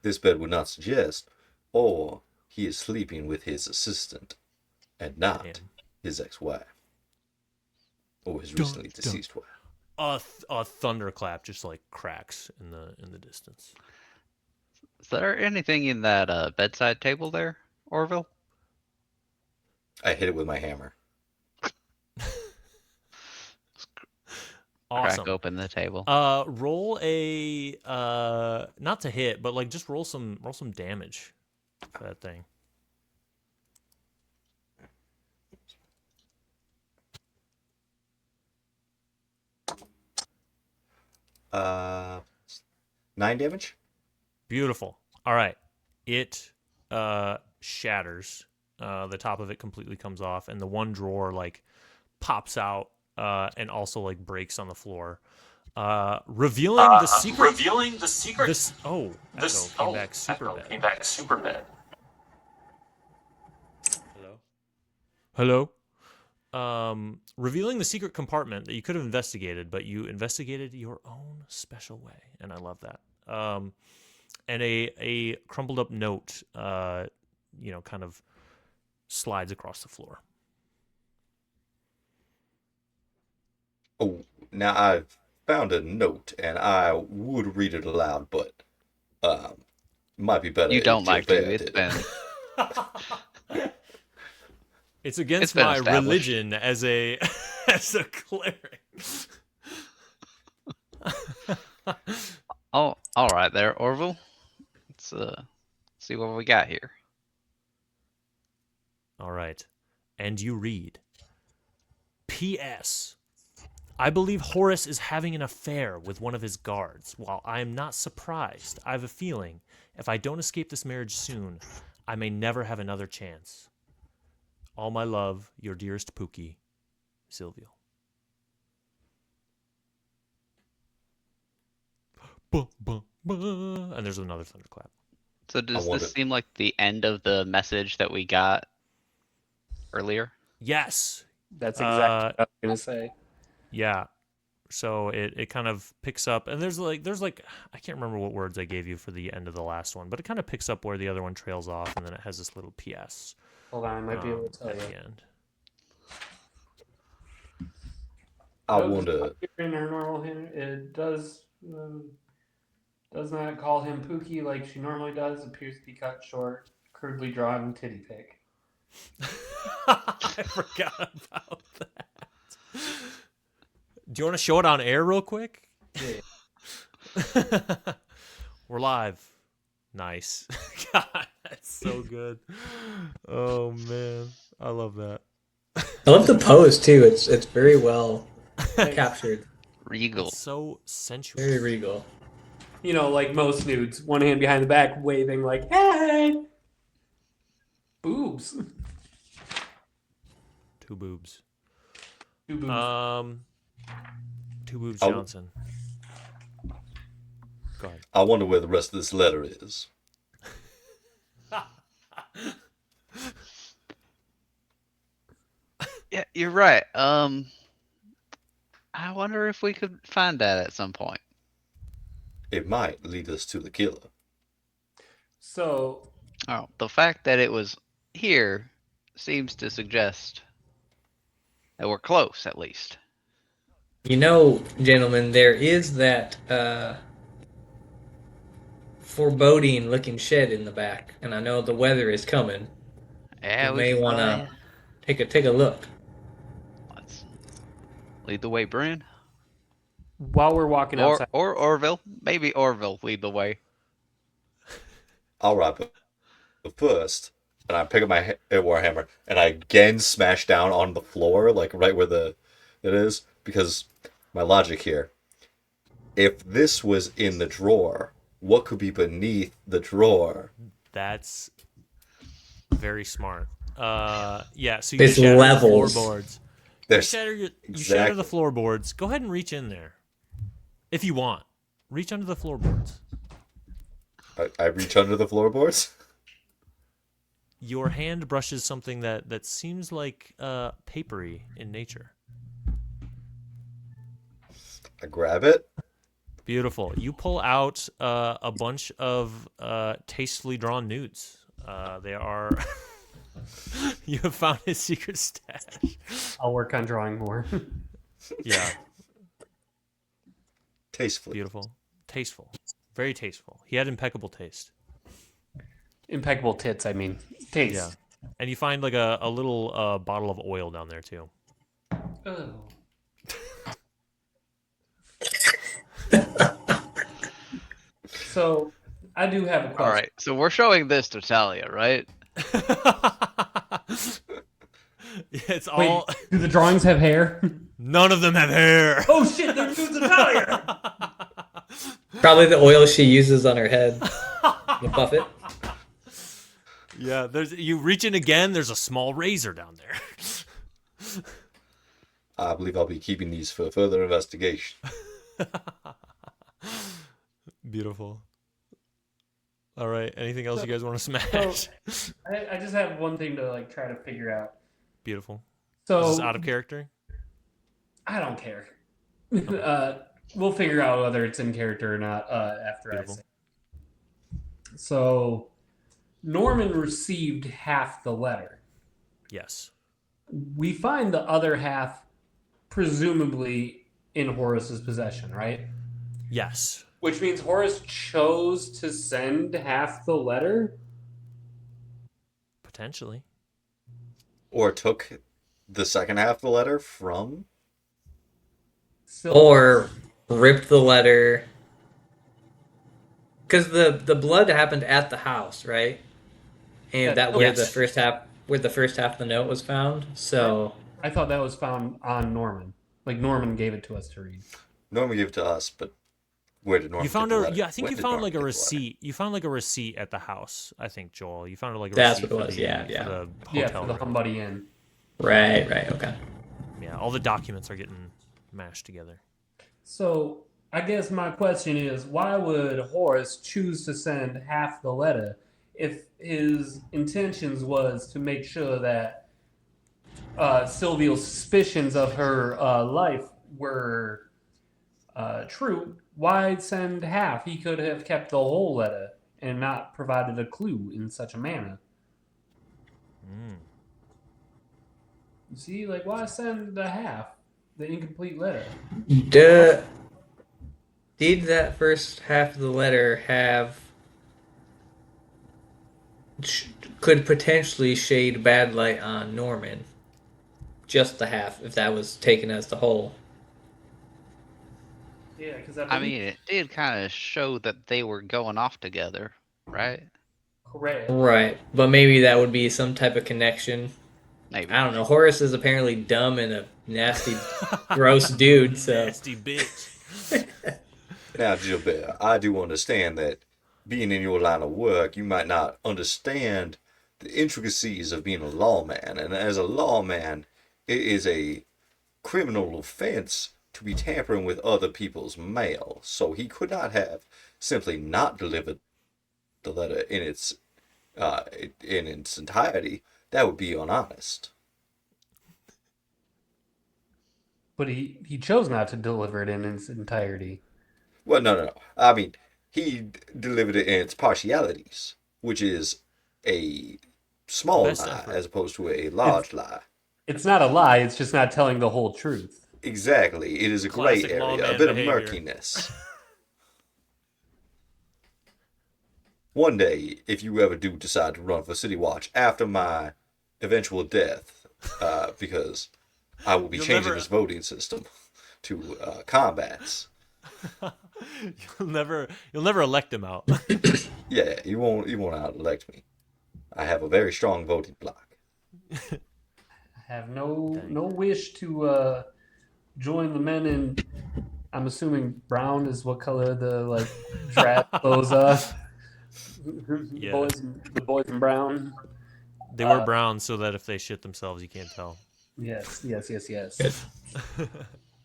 this bed would not suggest, or he is sleeping with his assistant and not Damn. his ex-wife or his recently deceased wife. A thunderclap just like cracks in the distance. Is there anything in that bedside table there, Orville? I hit it with my hammer. Awesome. Crack open the table. Roll a not to hit, but like just roll some damage for that thing. Uh, 9 damage. Beautiful. All right. It shatters. The top of it completely comes off, and the one drawer like pops out and also like breaks on the floor. Revealing the secret. This Echo came back super bad. Hello. Revealing the secret compartment that you could have investigated, but you investigated your own special way, and I love that. And a crumpled up note, kind of slides across the floor. Oh, now I've found a note, and I would read it aloud, but might be better. You don't if like Gilbert to. It's did. been It's against It's been my established. religion as a as a cleric. Oh, all right there, Orville. Let's see what we got here. All right. And you read, P.S. I believe Horace is having an affair with one of his guards. While I am not surprised, I have a feeling if I don't escape this marriage soon, I may never have another chance. All my love, your dearest Pookie, Silvio. And there's another thunderclap. So does wonder- this seem like the end of the message that we got earlier? Yes. That's exactly what I was gonna say. Yeah. So it kind of picks up, and there's like I can't remember what words I gave you for the end of the last one, but it kind of picks up where the other one trails off, and then it has this little PS Hold on, I might be able to tell at you. the end. I Nope, wonder. in her normal hand, it does not call him Pookie like she normally does. Appears to be cut short, crudely drawn titty pic. I forgot about that. Do you want to show it on air real quick? Yeah. We're live. Nice. God, that's so good. Oh man, I love that. I love the pose too. It's very well captured. Regal. It's so sensual. Very regal. You know, like most nudes, one hand behind the back, waving like, "Hey, boobs." Two boobs. Two boobs. Two boobs Oh. Johnson. Go ahead. I wonder where the rest of this letter is. Yeah, you're right. I wonder if we could find that at some point. It might lead us to the killer. So, Oh, the fact that it was here seems to suggest that we're close, at least. You know, gentlemen, there is that foreboding looking shed in the back, and I know the weather is coming. Yeah, You we may can want go to ahead. take a look. Let's lead the way, Bren. While we're walking outside, Or Orville. Maybe Orville lead the way. All right, but first, and I pick up my warhammer and I again smash down on the floor, like right where it is, because my logic here. If this was in the drawer, what could be beneath the drawer? That's very smart. Yeah. So you It's shatter levels. the floorboards. There's You shatter the exactly. floorboards. Go ahead and reach in there, if you want. Reach under the floorboards. I reach under the floorboards. Your hand brushes something that seems like papery in nature. I grab it. Beautiful. You pull out a bunch of tastefully drawn nudes. They are. You have found his secret stash. I'll work on drawing more. Yeah. Tastefully. Beautiful. Tasteful. Very tasteful. He had impeccable taste. Impeccable tits, I mean. Taste. Yeah. And you find like a little bottle of oil down there too. Oh. So, I do have a question. All right. So we're showing this to Talia, right? It's Wait, all. do the drawings have hair? None of them have hair. Oh shit, they're dudes Italian! Probably the oil she uses on her head. The buffet. Yeah, you reach in again. There's a small razor down there. I believe I'll be keeping these for further investigation. Beautiful. All right. Anything else you guys want to smash? I just have one thing to like try to figure out. Beautiful. So Is this out of character? I don't care. We'll figure out whether it's in character or not after Beautiful. I say. So Norman received half the letter. Yes. We find the other half presumably in Horace's possession, right? Yes. Which means Horace chose to send half the letter? Potentially. Or took the second half of the letter from? Or ripped the letter. Because the blood happened at the house, right? And that where Yes. the first half of the note was found. So I thought that was found on Norman. Like Norman gave it to us to read. Norman gave it to us, but where did Norman You found get the a letter? yeah. I think When you did found Norman like a get the letter? receipt. You found like a receipt at the house. I think Joel. You found like a That's receipt what it for was, the, yeah. for the hotel. Yeah, for the room. Humbuddy Inn. right, okay. Yeah, all the documents are getting mashed together. So I guess my question is, why would Horace choose to send half the letter if his intentions was to make sure that Sylvia's suspicions of her life were true? Why send half? He could have kept the whole letter and not provided a clue in such a manner. Mm. You see, like, why send the half, the incomplete letter? Did that first half of the letter have could potentially shade bad light on Norman? Just the half, if that was taken as the whole. Yeah, because I mean, it did kind of show that they were going off together, right? correct. Right, but maybe that would be some type of connection. Maybe. I don't know. Horace is apparently dumb and a nasty, gross dude. So Nasty bitch. Now, Gilbert, I do understand that being in your line of work, you might not understand the intricacies of being a lawman. And as a lawman, it is a criminal offense to be tampering with other people's mail. So he could not have simply not delivered the letter in its entirety. That would be honest. But he chose not to deliver it in its entirety. Well, no. I mean, he delivered it in its partialities, which is a small Best lie effort. as opposed to a large lie. It's not a lie, it's just not telling the whole truth. Exactly. It is a gray Classic area, lawman a bit of behavior. murkiness. One day, if you ever do decide to run for City Watch after my eventual death, because I will be You'll changing never- this voting system to combats. You'll never elect him out. Yeah, you won't out-elect me. I have a very strong voting block. I have no wish to join the men in. I'm assuming brown is what color the drab clothes are. Yeah. The boys in brown. They wear brown so that if they shit themselves, you can't tell. Yes. Good.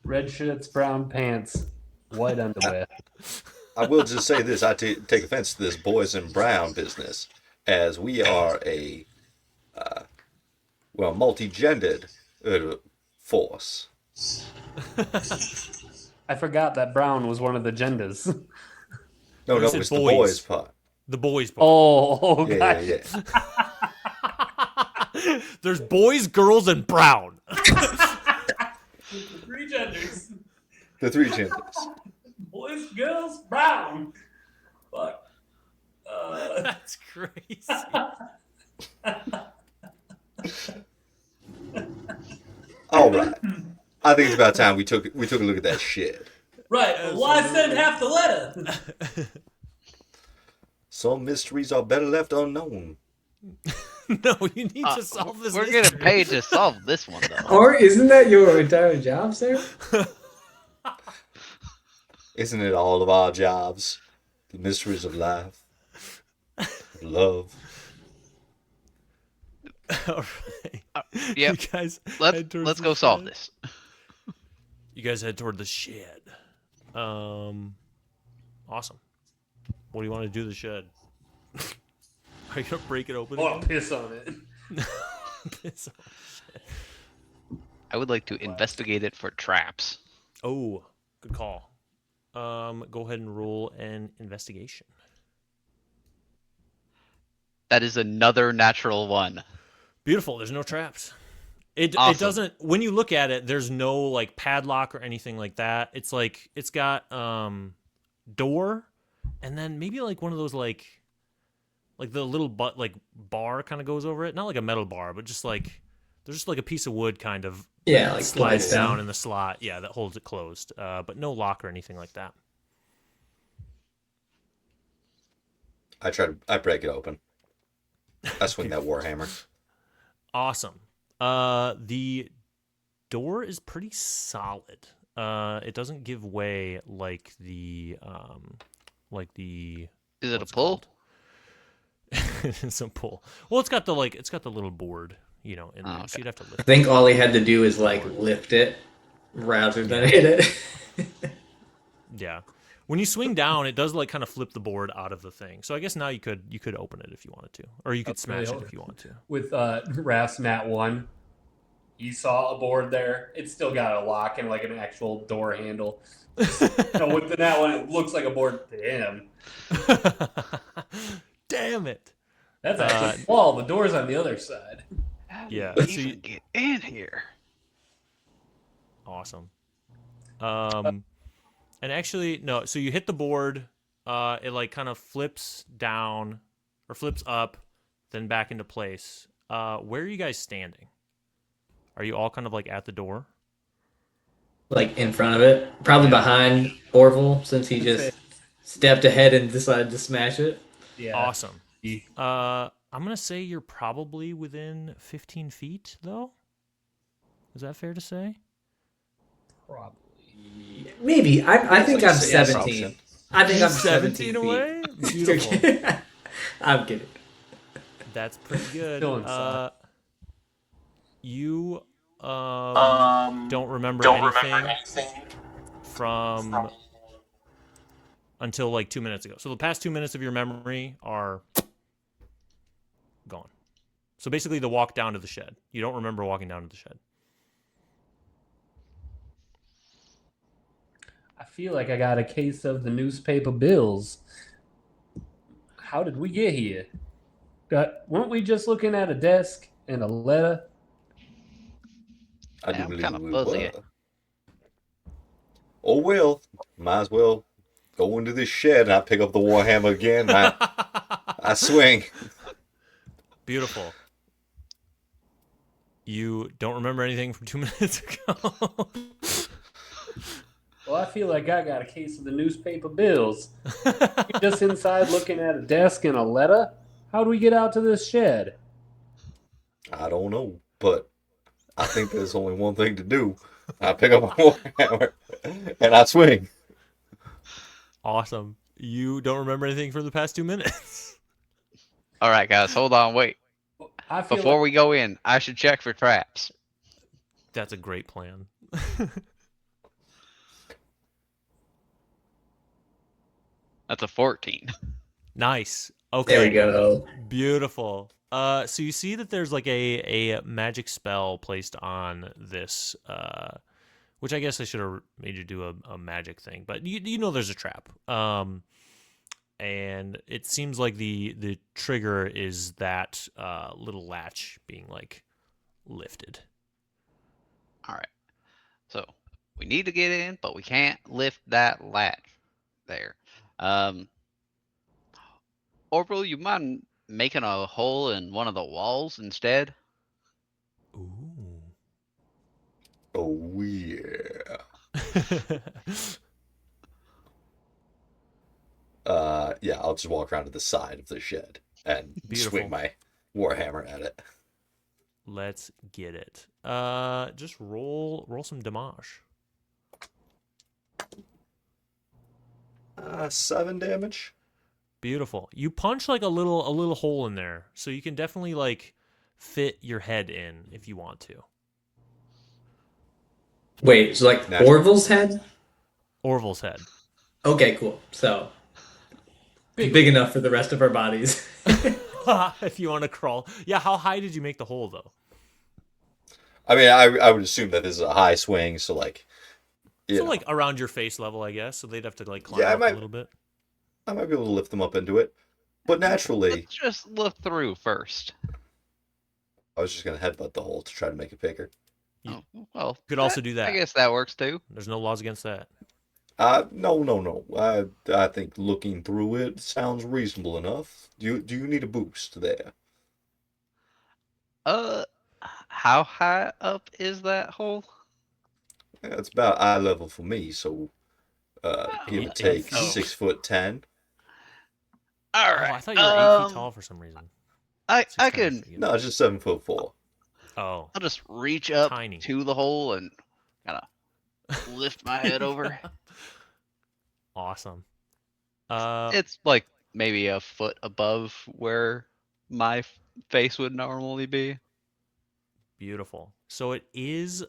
Red shirts, brown pants, white underwear. I will just say this: I take offense to this boys in brown business, as we are a multi-gendered force. I forgot that brown was one of the genders. No, You said it's the boys. boys part. The boys. Part. Oh, Yeah, gosh. yeah. There's boys, girls, and brown. Three genders. The three genders. Boys, girls, brown. Fuck. That's crazy. All right. I think it's about time we took a look at that shed. Right, but why send half the letter? Some mysteries are better left unknown. No, you need to solve this. We're getting paid to solve this one, though. Or isn't that your entire job, sir? Isn't it all of our jobs? The mysteries of life, of love. All right. Yep. You guys Let's go solve this. You guys head toward the shed. Awesome. What do you want to do to the shed? Are you gonna break it open? Or again? piss on it. Piss on the shed. I would like to investigate it for traps. Oh, good call. Go ahead and roll an investigation. That is another natural one. Beautiful. There's no traps. It Awesome. doesn't. When you look at it, there's no like padlock or anything like that. It's like it's got door, and then maybe like one of those like the little bar kind of goes over it. Not like a metal bar, but just like there's just like a piece of wood kind of Yeah, like slides slides down down. in the slot. Yeah, that holds it closed. But no lock or anything like that. I break it open. I swing that warhammer. Awesome. The door is pretty solid. It doesn't give way like the Is it a what's it pull? called? It's a pull. Well, it's got the little board, in there, so okay. you'd have to lift I it. think all he had to do is lift it rather than hit it. Yeah. When you swing down, it does kind of flip the board out of the thing. So I guess now you could open it if you wanted to, or you could That's really smash it hard. if you want to. With Raph's Nat 1, you saw a board there. It's still got a lock and an actual door handle. With the Nat 1, it looks like a board to him. Damn it. That's actually a wall. The door's on the other side. How do Yeah, you so even you- get in here? Awesome. And actually, no. So you hit the board. It kind of flips down or flips up, then back into place. Where are you guys standing? Are you all kind of at the door? In front of it. Probably behind Orville, since he just stepped ahead and decided to smash it. Yeah. Awesome. I'm gonna say you're probably within 15 feet, though. Is that fair to say? Probably. Maybe. I think I'm That's like 17. assumption. I think I'm 17 17 away. feet. Beautiful. I'm kidding. That's pretty good. Still inside. You don't remember anything from until 2 minutes ago. So the past 2 minutes of your memory are gone. So basically the walk down to the shed. You don't remember walking down to the shed. I feel like I got a case of the newspaper bills. How did we get here? Weren't we just looking at a desk and a letter? I do I'm believe kinda we fuzzy. were. Oh well, might as well go into this shed and I pick up the warhammer again. I swing. Beautiful. You don't remember anything from 2 minutes ago. Well, I feel like I got a case of the newspaper bills. You're just inside looking at a desk and a letter. How do we get out to this shed? I don't know, but I think there's only one thing to do. I pick up my warhammer and I swing. Awesome. You don't remember anything from the past 2 minutes. All right, guys, hold on, wait. I feel Before like we go in, I should check for traps. That's a great plan. That's a 14. Nice. Okay. There we go. Beautiful. So you see that there's like a magic spell placed on this, which I guess I should have made you do a magic thing, but you know there's a trap. And it seems like the trigger is that little latch being like lifted. All right. So we need to get in, but we can't lift that latch there. Orville, you mind making a hole in one of the walls instead? Ooh. Oh yeah. Yeah, I'll just walk around to the side of the shed and Beautiful. swing my warhammer at it. Let's get it. Just roll some damage. 7 damage. Beautiful. You punch like a little hole in there, so you can definitely like fit your head in if you want to. Wait, so like Natural. Orville's head? Orville's head. Okay, cool. So big enough for the rest of our bodies. If you want to crawl. Yeah, how high did you make the hole though? I mean, I would assume that this is a high swing, so like, you So know, like around your face level, I guess. So they'd have to like climb Yeah, I up might- a little bit. I might be able to lift them up into it. But naturally, Let's just look through first. I was just gonna headbutt the hole to try to make it bigger. You Oh, well, could also do that. I guess that works too. There's no laws against that. No. I think looking through it sounds reasonable enough. Do you need a boost there? How high up is that hole? Yeah, it's about eye level for me, so give or take Oh. 6'10". All Oh, right. I thought you were 8 feet tall for some reason. I 6'10" can. is pretty No, good. it's just 7'4". Oh, I'll just reach up Tiny. to the hole and kind of lift my head over. Awesome. It's like maybe a foot above where my face would normally be. Beautiful. So it is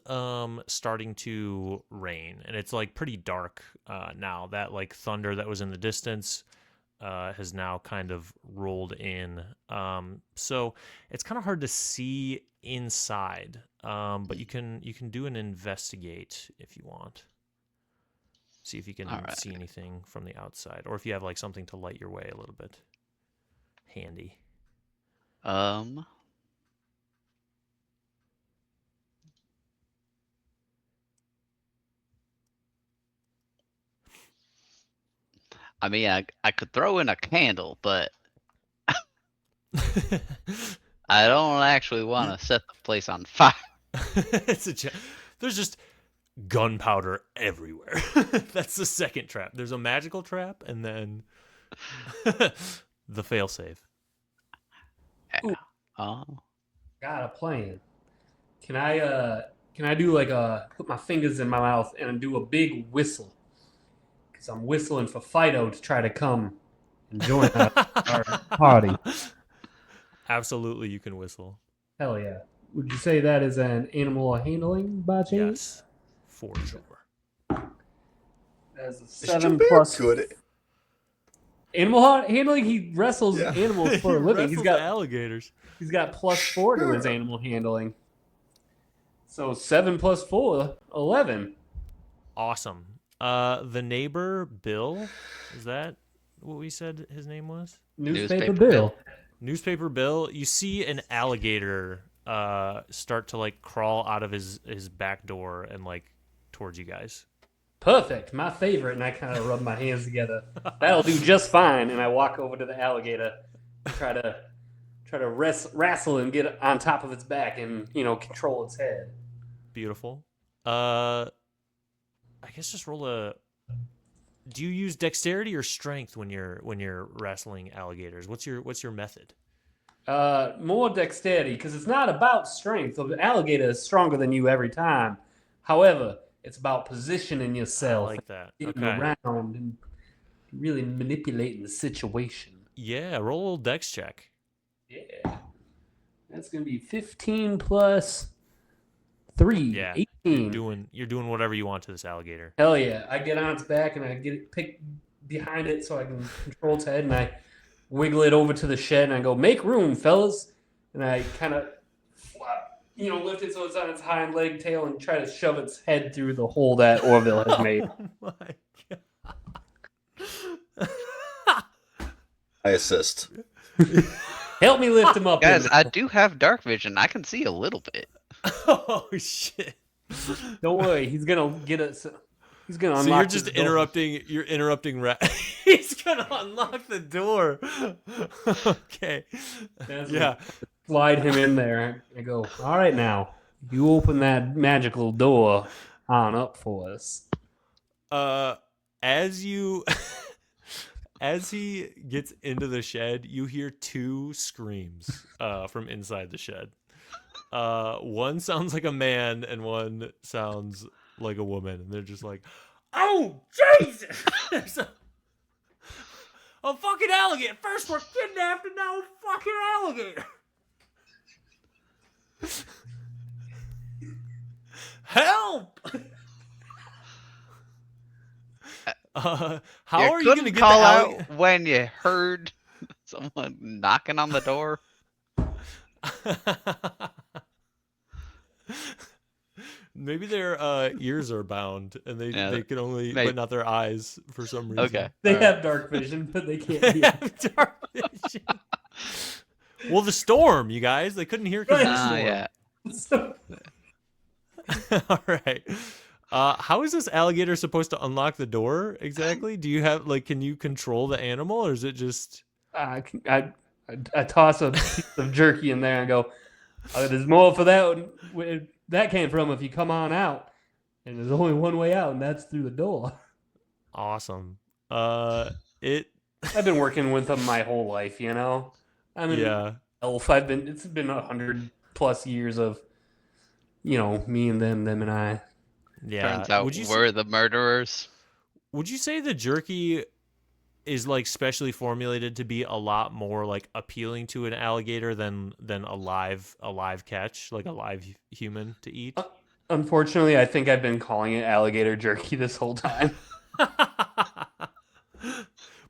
starting to rain, and it's like pretty dark now. That like thunder that was in the distance has now kind of rolled in. So it's kind of hard to see inside. But you can do an investigate if you want. See if you can Alright. see anything from the outside, or if you have like something to light your way a little bit handy. I mean, I could throw in a candle, but I don't actually want to set the place on fire. There's just gunpowder everywhere. That's the second trap. There's a magical trap, and then the failsafe. Oh, got a plan. Can I do like put my fingers in my mouth and do a big whistle? Because I'm whistling for Fido to try to come and join our party. Absolutely, you can whistle. Hell yeah. Would you say that is an animal handling by chance? Yes, for sure. As a Is 7 Gilbert plus good? animal handling. He wrestles Yeah. animals for a living. He's Wrestles got alligators. +4 to his animal handling. So 7 plus 4, 11. Awesome. The neighbor Bill, is that what we said his name was? Newspaper Newspaper Bill. Newspaper Bill. You see an alligator start to like crawl out of his back door and like towards you guys. Perfect. My favorite. And I kind of rub my hands together. That'll do just fine. And I walk over to the alligator, try to try to wrestle and get on top of its back and control its head. Beautiful. I guess just roll a. Do you use dexterity or strength when you're wrestling alligators? What's your method? More dexterity, because it's not about strength. The alligator is stronger than you every time. However, it's about positioning I yourself, like that. getting Okay. around, and really manipulating the situation. Yeah, roll a little dex check. Yeah. That's going to be 15 plus 3, Yeah, 18. you're doing whatever you want to this alligator. Hell yeah. I get on its back and I get it picked behind it so I can control its head, and I wiggle it over to the shed and I go, make room, fellas. And I kind of lift it so it's on its hind leg tail and try to shove its head through the hole that Orville has made. Oh my god. I assist. Help me lift him up. Guys, in I there. do have dark vision. I can see a little bit. Oh shit. Don't worry, he's gonna get us. He's gonna So unlock. you're just this door. interrupting. You're interrupting. He's gonna unlock the door. Okay. That's Yeah. Slide him in there. I go, all right, now you open that magical door on up for us. As you, as he gets into the shed, you hear 2 screams from inside the shed. One sounds like a man and one sounds like a woman, and they're just like, "Oh Jesus!" There's a fucking alligator. First we're kidnapped, and now a fucking alligator. Help! How You are you going to couldn't get call the out when you heard someone knocking on the door? Maybe their ears are bound and they can only, maybe. but not their eyes for some reason. Okay. They all have dark vision, but they can't They hear. have dark vision. Well, the storm, you guys. They couldn't hear because of the storm. Yeah. All right. How is this alligator supposed to unlock the door exactly? Do you have can you control the animal, or is it just? I toss a piece of jerky in there and go, there's more for that. Where that came from if you come on out. And there's only one way out, and that's through the door. Awesome. I've been working with them my whole life, I mean, Yeah. elf. It's been 100+ years of, me and them and I. Yeah. Turns out we're the murderers. Would you say the jerky is specially formulated to be a lot more appealing to an alligator than a live catch, like a live human to eat? Unfortunately, I think I've been calling it alligator jerky this whole time.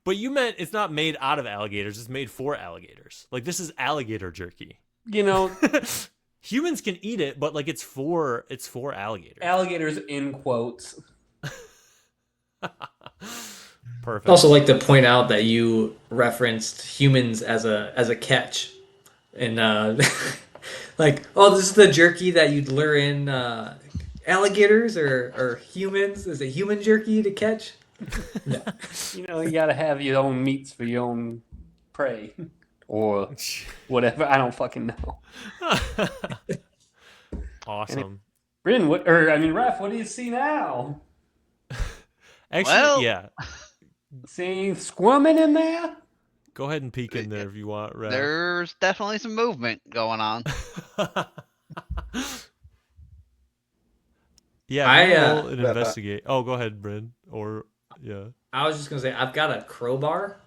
But you meant it's not made out of alligators, it's made for alligators. This is alligator jerky. Humans can eat it, but it's for alligators. Alligators in quotes. Perfect. I'd also like to point out that you referenced humans as a catch, and this is the jerky that you'd lure in alligators or humans. Is it human jerky to catch? No. You gotta have your own meats for your own prey, or whatever. I don't fucking know. Awesome. Bren, Raph, what do you see now? Actually, Well- yeah. See squirming in there? Go ahead and peek in there if you want, Raph. There's definitely some movement going on. Yeah, roll and investigate. Oh, go ahead, Bren. Or yeah. I was just gonna say I've got a crowbar,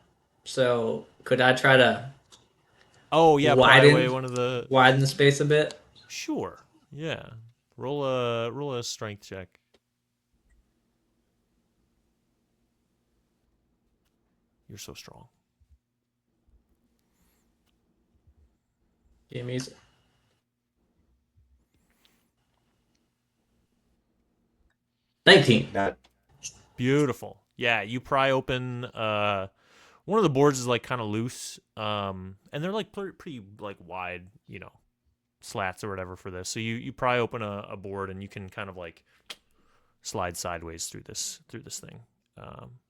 so could I try to Oh yeah, pry away one of the. widen the space a bit? Sure. Yeah. Roll a strength check. You're so strong. Give me 19. Not Beautiful. Yeah, you pry open one of the boards is kind of loose. And they're pretty wide, slats or whatever for this. So you pry open a board and you can kind of slide sideways through this thing.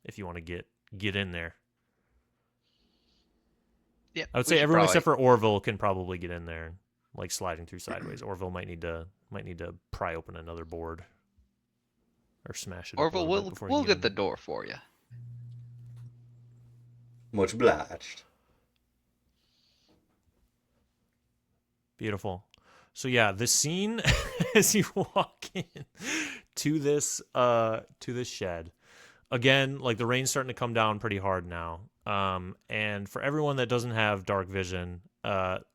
If you want to get in there. Yeah, I would we say should everyone probably- except for Orville can probably get in there, like sliding through sideways. Orville might need to pry open another board or smash it up a Orville, little bit before he we'll can get the in. door for you. Much obliged. Beautiful. So yeah, the scene as you walk in to this shed. Again, like the rain's starting to come down pretty hard now. And for everyone that doesn't have dark vision,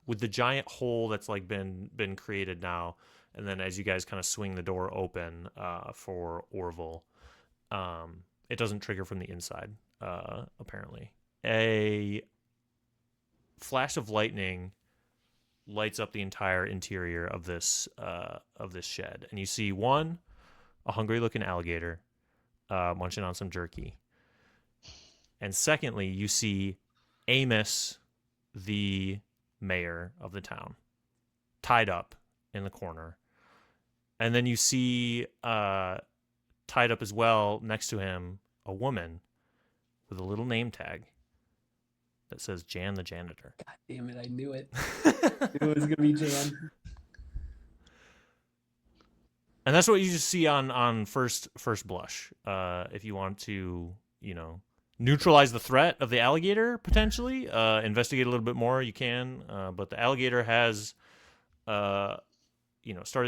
with the giant hole that's like been created now, and then as you guys kind of swing the door open for Orville, it doesn't trigger from the inside, apparently. A flash of lightning lights up the entire interior of this shed, and you see a hungry-looking alligator munching on some jerky, and secondly, you see Amos, the mayor of the town, tied up in the corner, and then you see tied up as well next to him a woman with a little name tag that says Jan the janitor. God damn it! I knew it. It was gonna be Jan. And that's what you just see on first blush. If you want to, neutralize the threat of the alligator potentially, investigate a little bit more, you can. But the alligator has, started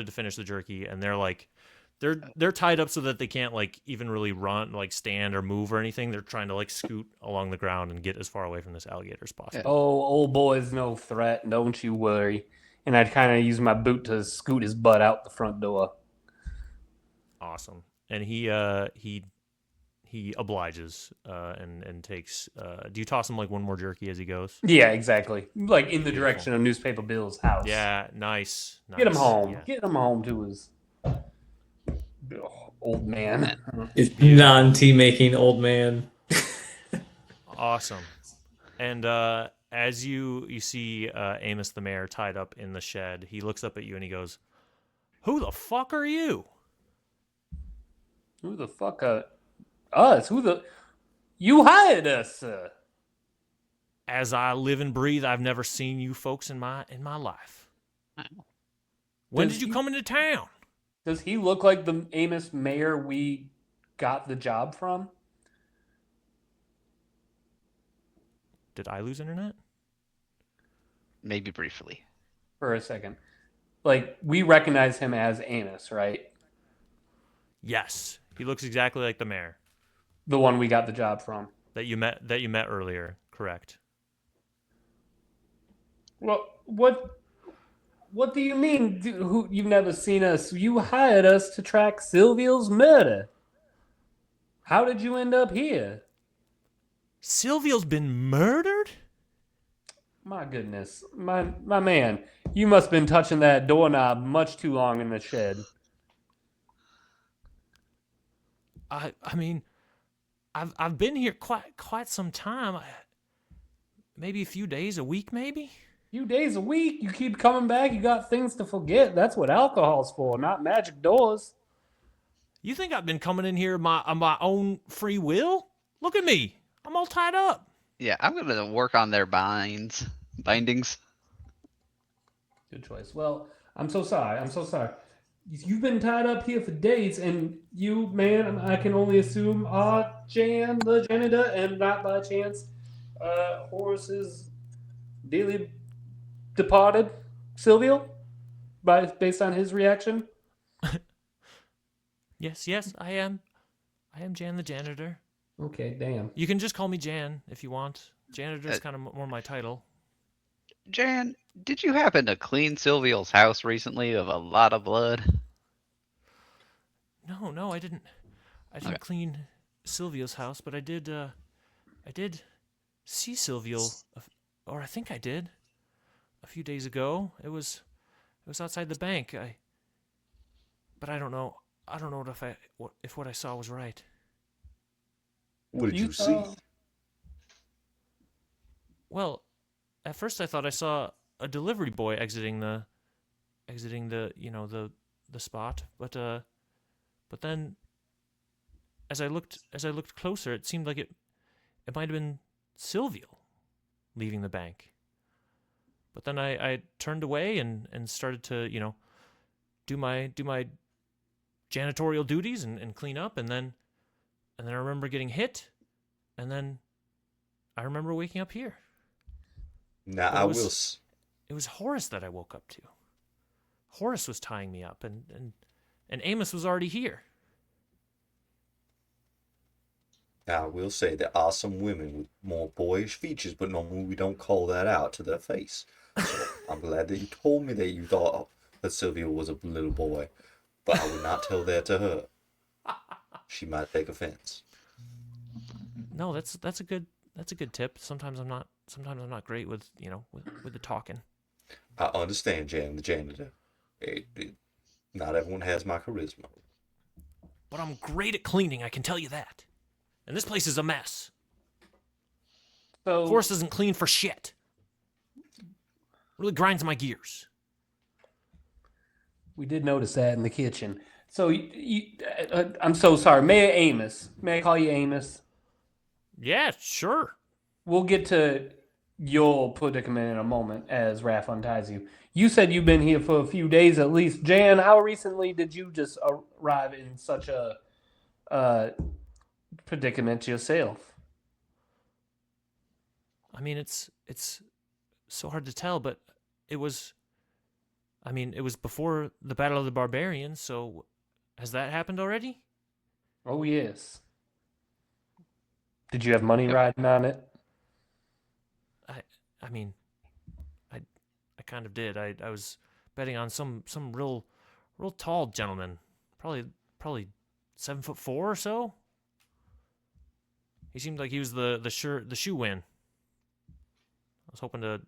to finish the jerky, and they're tied up so that they can't like even really run, like stand or move or anything. They're trying to like scoot along the ground and get as far away from this alligator as possible. Oh, old boy's no threat. Don't you worry. And I'd kind of use my boot to scoot his butt out the front door. Awesome. And he obliges and takes. Do you toss him like one more jerky as he goes? Yeah, exactly. Like in the Beautiful. direction of Newspaper Bill's house. Yeah, nice. Get him home. Yeah. Get him home to his old man. It's non-tea making old man. Awesome. And as you see Amos the mayor tied up in the shed, he looks up at you and he goes, "Who the fuck are you?" Who the fuck us? You hired us, sir. As I live and breathe, I've never seen you folks in my life. When Does did you he- come into town? Does he look like the Amos mayor we got the job from? Did I lose internet? Maybe briefly. For a second. Like, we recognize him as Amos, right? Yes. He looks exactly like the mayor The one we got the job from. that you met earlier. Correct. Well, what do you mean? You've never seen us? You hired us to track Silvio's murder. How did you end up here? Silvio's been murdered? My goodness, my man, you must have been touching that doorknob much too long in the shed. I mean, I've been here quite some time. Maybe a few days, a week, maybe. Few days a week, you keep coming back. You got things to forget. That's what alcohol's for, not magic doors. You think I've been coming in here on my own free will? Look at me. I'm all tied up. Yeah, I'm gonna work on their bindings. Good choice. Well, I'm so sorry. You've been tied up here for days, and you, man, I can only assume are Jan the janitor, and not by chance Horace's dearly departed Silvio, based on his reaction. Yes, I am. I am Jan the janitor. Okay, damn. You can just call me Jan if you want. Janitor's kind of more my title. Jan, did you happen to clean Silvio's house recently of a lot of blood? No, I didn't. I didn't Okay. clean Silvio's house, but I did see Silvio, or I think I did, a few days ago. It was outside the bank. But I don't know. I don't know if what I saw was right. What did you see? Well, at first I thought I saw a delivery boy exiting the the spot, but then as I looked closer, it seemed like it might have been Silvio leaving the bank. But then I turned away and started to, do my janitorial duties and clean up, and then I remember getting hit, and then I remember waking up here. Now, But I it will. was- It was Horace that I woke up to. Horace was tying me up, and Amos was already here. Now, I will say there are some women with more boyish features, but normally we don't call that out to their face. So I'm glad that you told me that you thought that Sylvia was a little boy, but I would not tell that to her. She might take offense. No, that's a good tip. Sometimes I'm not great with with the talking. I understand, Jan, the janitor. Not everyone has my charisma. But I'm great at cleaning, I can tell you that. And this place is a mess. So Horace isn't clean for shit. Really grinds my gears. we did notice that in the kitchen. So I'm so sorry, Mayor Amos. May I call you Amos? Yeah, sure. We'll get to your predicament in a moment as Raph unties you. You said you've been here for a few days at least. Jan, how recently did you just arrive in such a predicament yourself? I mean, it's so hard to tell, but it was before the Battle of the Barbarians, so has that happened already? Oh, yes. Did you have money Yep. riding on it? I mean, I kind of did. I was betting on some real tall gentleman, probably 7'4" or so. He seemed like he was the shoe win. I was hoping to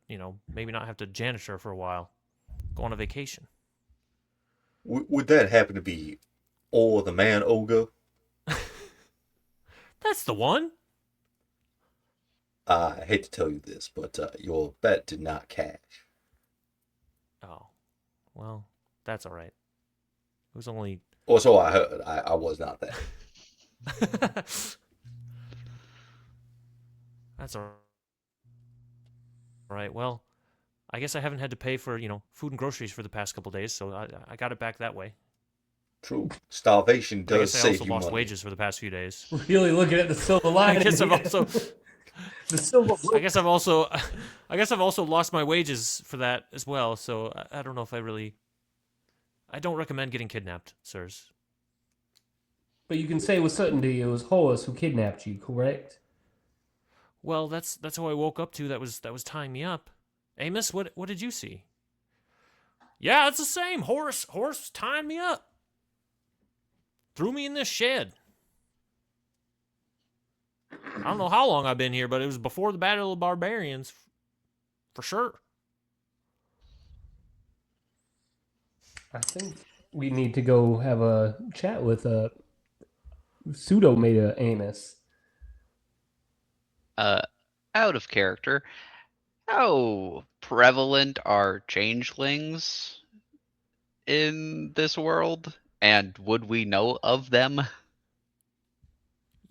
maybe not have to janitor for a while, go on a vacation. Would that happen to be Or the Man Ogre? That's the one. I hate to tell you this, but your bet did not cash. Oh, well, that's all right. It was only. Or so I heard. I was not there. That's all right. Well, I guess I haven't had to pay for food and groceries for the past couple days, so I got it back that way. True. Starvation But I does guess I save also you lost money. wages for the past few days. Really looking at the silver lining. I guess I've here. also. the silver. I guess I've also lost my wages for that as well. So I don't know if I don't recommend getting kidnapped, sirs. But you can say with certainty it was Horace who kidnapped you, correct? Well, that's who I woke up to. That was tying me up. Amos, what did you see? Yeah, it's the same. Horace was tying me up. Threw me in this shed. I don't know how long I've been here, but it was before the Battle of the Barbarians, for sure. I think we need to go have a chat with pseudo Mayor Amos. Out of character, how prevalent are changelings in this world? And would we know of them?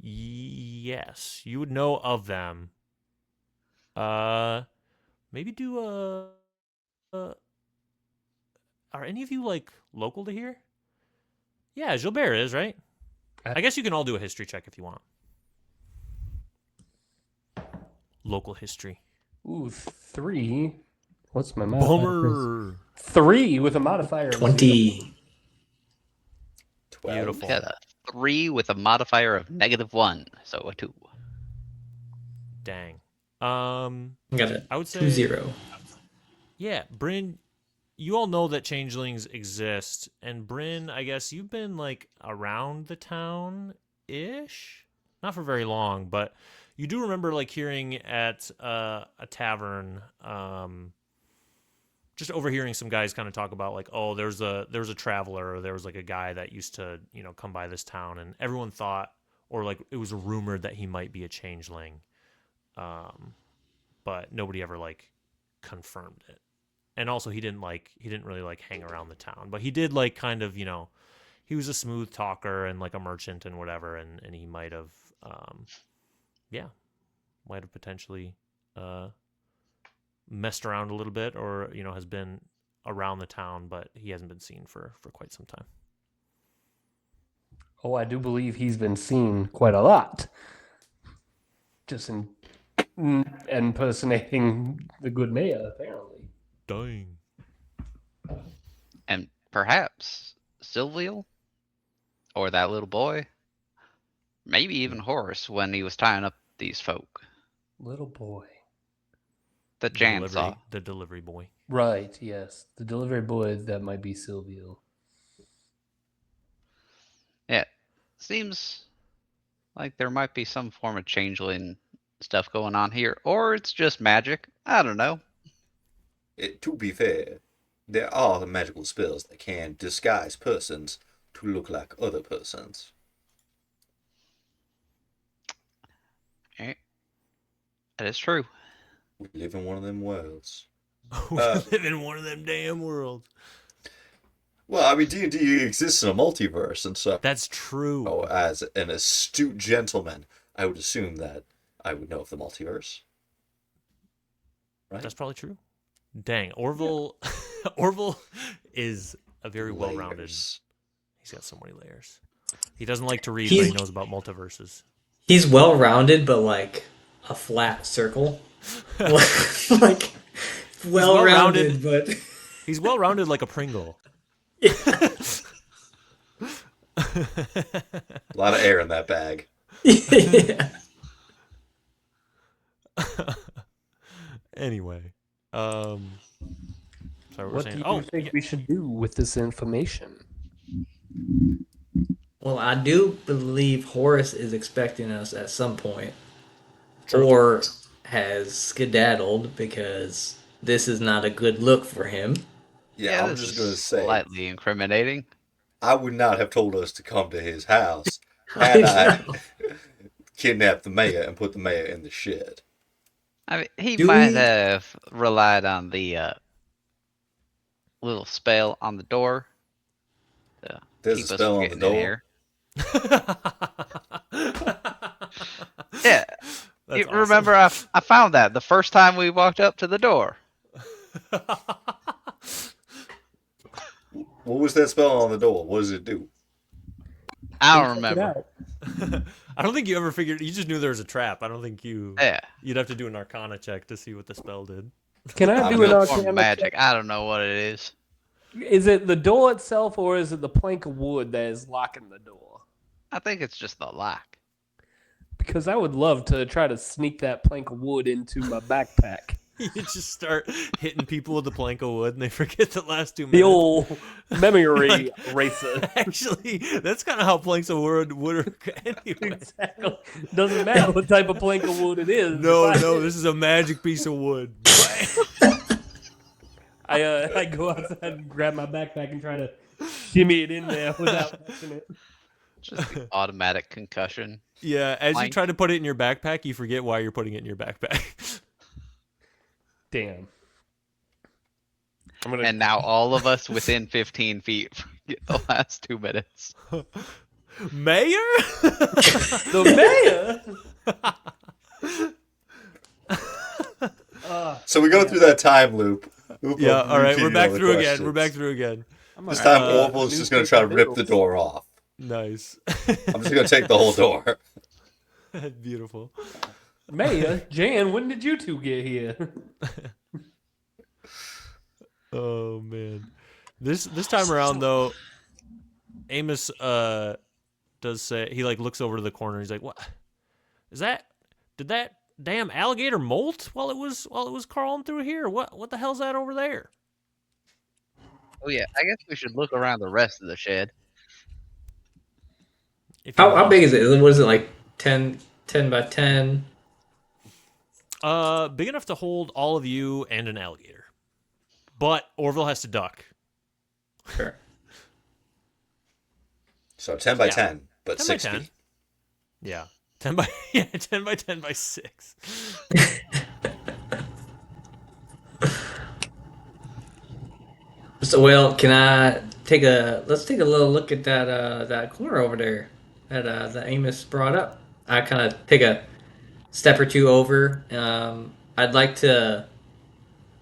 Yes, you would know of them. Maybe do are any of you like local to here? Yeah, Gilbert is, right? I guess you can all do a history check if you want. Local history. Ooh, 3. What's my modifier? Bummer. 3 with a modifier. of 20. 12. Beautiful. Got a 3 with a modifier of -1, so a 2. Dang. I got a I would say 2-0. Yeah, Bryn, you all know that changelings exist, and Bryn, I guess you've been like around the town-ish? Not for very long, but you do remember like hearing at a tavern, just overhearing some guys kind of talk about like, oh, there was a traveler, or there was like a guy that used to, come by this town, and everyone thought, or like it was rumored that he might be a changeling. But nobody ever like confirmed it. And also he didn't really like hang around the town, but he did like kind of, he was a smooth talker and like a merchant and whatever, and he might have potentially messed around a little bit, or has been around the town, but he hasn't been seen for quite some time. Oh, I do believe he's been seen quite a lot. Just impersonating the good mayor, apparently. Dang. And perhaps Silvio? Or that little boy? Maybe even Horace when he was tying up these folk. Little boy. The Jan saw. The delivery boy. Right, yes. The delivery boy, that might be Silvio. Yeah. Seems like there might be some form of changeling stuff going on here. Or it's just magic. I don't know. To be fair, there are magical spells that can disguise persons to look like other persons. That is true. We live in one of them worlds. We live in one of them damn worlds. Well, I mean, D&D exists in a multiverse and stuff. That's true. Oh, as an astute gentleman, I would assume that I would know of the multiverse. Right? That's probably true. Dang, Orville. Yeah. Orville is a very well-rounded. Layers. He's got so many layers. He doesn't like to read, but he knows about multiverses. He's well-rounded, but like a flat circle. Like well-rounded, but he's well-rounded like a Pringle. A lot of air in that bag. Yeah. Anyway, sorry, What do you think we should do with this information? Well, I do believe Horace is expecting us at some point, or has skedaddled because this is not a good look for him. Yeah, I'm just going to say, slightly incriminating. I would not have told us to come to his house had I kidnapped the mayor and put the mayor in the shed. I mean, he might have relied on the little spell on the door. There's a spell on the door. Yeah. Awesome. Remember, I found that the first time we walked up to the door. What was that spell on the door? What does it do? I don't remember. I don't think you ever figured. You just knew there was a trap. I don't think you. Yeah. You'd have to do an Arcana check to see what the spell did. Can I do an Arcana magic? check? I don't know what it is. Is it the door itself, or is it the plank of wood that is locking the door? I think it's just the lock. Because I would love to try to sneak that plank of wood into my backpack. You just start hitting people with the plank of wood, and they forget the last 2 minutes. The old memory eraser. Actually, that's kind of how planks of wood work anyway. Exactly. Doesn't matter what type of plank of wood it is. No, this is a magic piece of wood. I go outside and grab my backpack and try to shimmy it in there without touching it. Just the automatic concussion. Yeah, as you try to put it in your backpack, you forget why you're putting it in your backpack. Damn. And now all of us within 15 feet forget the last 2 minutes. Mayor? The mayor? So we go through that time loop. Yeah, all right, we're back through again. We're back through again. This time Orville's just going to try to rip the door off. Nice. I'm just going to take the whole door. Beautiful. Mayor, Jan, when did you two get here? Oh man, this time around though, Amos does say he like looks over to the corner. He's like, "What is that? Did that damn alligator molt while it was crawling through here? What the hell's that over there?" Oh yeah, I guess we should look around the rest of the shed. How big is it? What is it, like 10 by 10? Big enough to hold all of you and an alligator. But Orville has to duck. Sure. So 10 by 10, but 10 6 by 10. feet. Yeah. 10 by 10 by 6. So, well, can I let's take a little look at that corner over there that Amos brought up. I kind of take a step or two over. I'd like to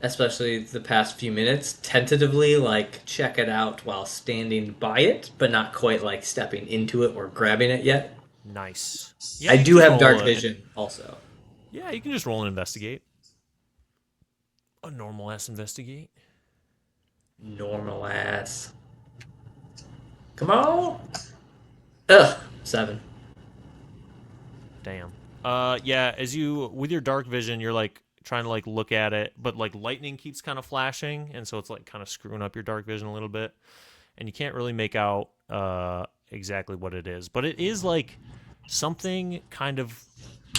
especially the past few minutes, tentatively like check it out while standing by it, but not quite like stepping into it or grabbing it yet. Nice. Yeah, I you can do just have roll dark a- vision also. Yeah, you can just roll and investigate. A normal ass investigate. Normal ass. Come on. Ugh, 7. Damn. Yeah, as you with your dark vision, you're like trying to like look at it, but like lightning keeps kind of flashing, and so it's like kind of screwing up your dark vision a little bit, and you can't really make out exactly what it is. But it is like something kind of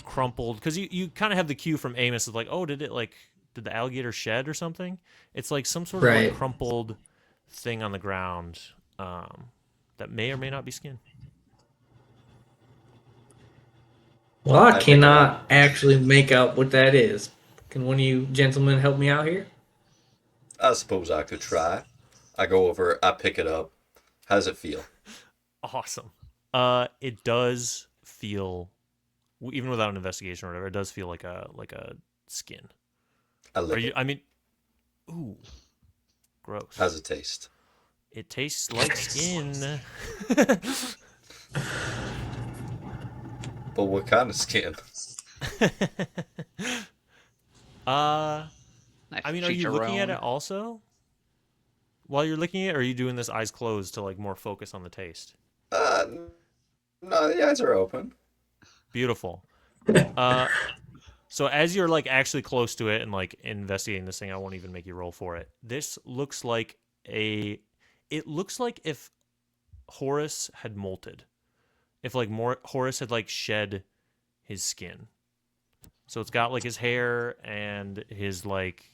crumpled because you kind of have the cue from Amos of like, oh, did the alligator shed or something? It's like some sort of like Right. crumpled thing on the ground that may or may not be skin. Well, I I pick it up. cannot actually make out what that is. Can one of you gentlemen help me out here? I suppose I could try. I go over, I pick it up. How does it feel? Awesome. It does feel, even without an investigation or whatever, it does feel like a skin. I lick it. I mean, ooh, gross. How's it taste? It tastes like skin. But what kind of skin? I Nice mean, are you looking at chicharron. it also? While you're looking at it, or are you doing this eyes closed to like more focus on the taste? Uh, no, the eyes are open. Beautiful. So as you're like actually close to it and like investigating this thing, I won't even make you roll for it. This looks like it looks like if Horus had molted. If like Horus had like shed his skin. So it's got like his hair and his like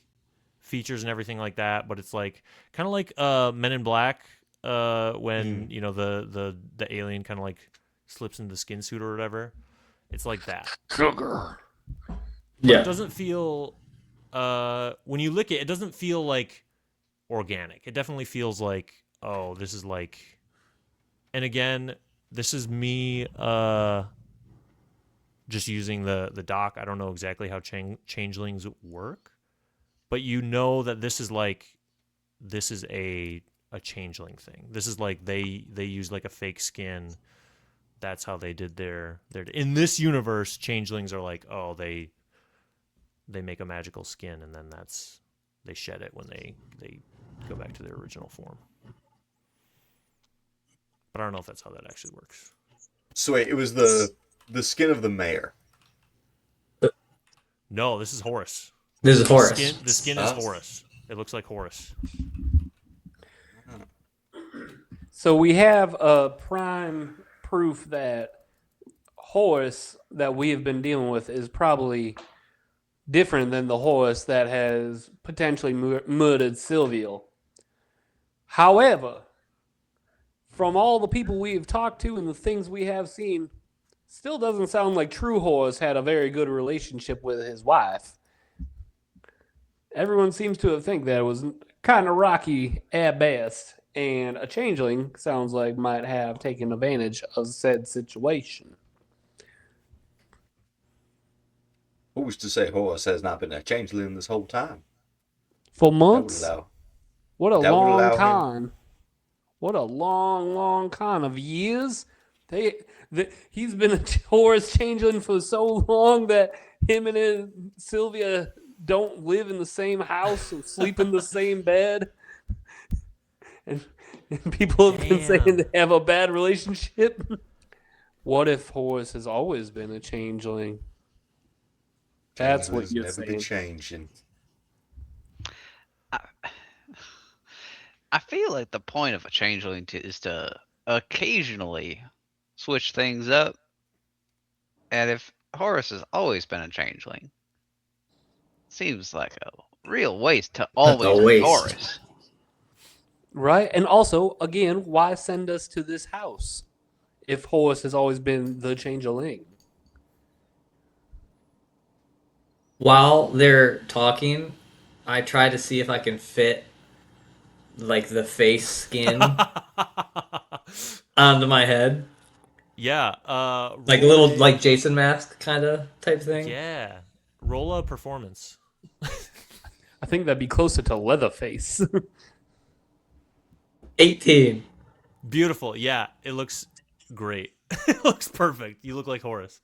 features and everything like that, but it's like kind of like Men in Black when you know the alien kind of like slips into the skin suit or whatever. It's like that. Sugar. But Yeah. it doesn't feel when you lick it, it doesn't feel like organic. It definitely feels like, oh, this is like, and again, this is me just using the doc. I don't know exactly how changelings work, but you know that this is a changeling thing. This is like they use like a fake skin. That's how they did their in this universe. Changelings are like, oh, they make a magical skin, and then they shed it when they go back to their original form. But I don't know if that's how that actually works. So wait, it was the skin of the mayor. No, this is Horus. This is Horus. The skin is Oh. Horus. It looks like Horus. So we have a prime proof that Horus that we have been dealing with is probably different than the Horus that has potentially murdered Silvio. However, from all the people we have talked to and the things we have seen, still doesn't sound like true Horus had a very good relationship with his wife. Everyone seems to think that it was kind of rocky at best, and a changeling sounds like might have taken advantage of said situation. Who's to say Horus has not been a changeling this whole time? For That would months? allow. What a that would long allow him- con. What a long con of years. He's been a Horus changeling for so long that him and his Sylvia don't live in the same house or sleep in the same bed. And people have been saying they have a bad relationship. What if Horus has always been a changeling? That's what Changelings you're never saying. be changing. I feel like the point of a changeling is to occasionally switch things up. And if Horus has always been a changeling, seems like a real waste to always be waste. Horus. Right? And also, again, why send us to this house if Horus has always been the changeling? While they're talking, I try to see if I can fit like the face skin onto my head. Yeah. Like a little like Jason mask kind of type thing. Yeah. Roll a performance. I think that'd be closer to Leatherface. 18. Beautiful. Yeah, it looks great. It looks perfect. You look like Horace.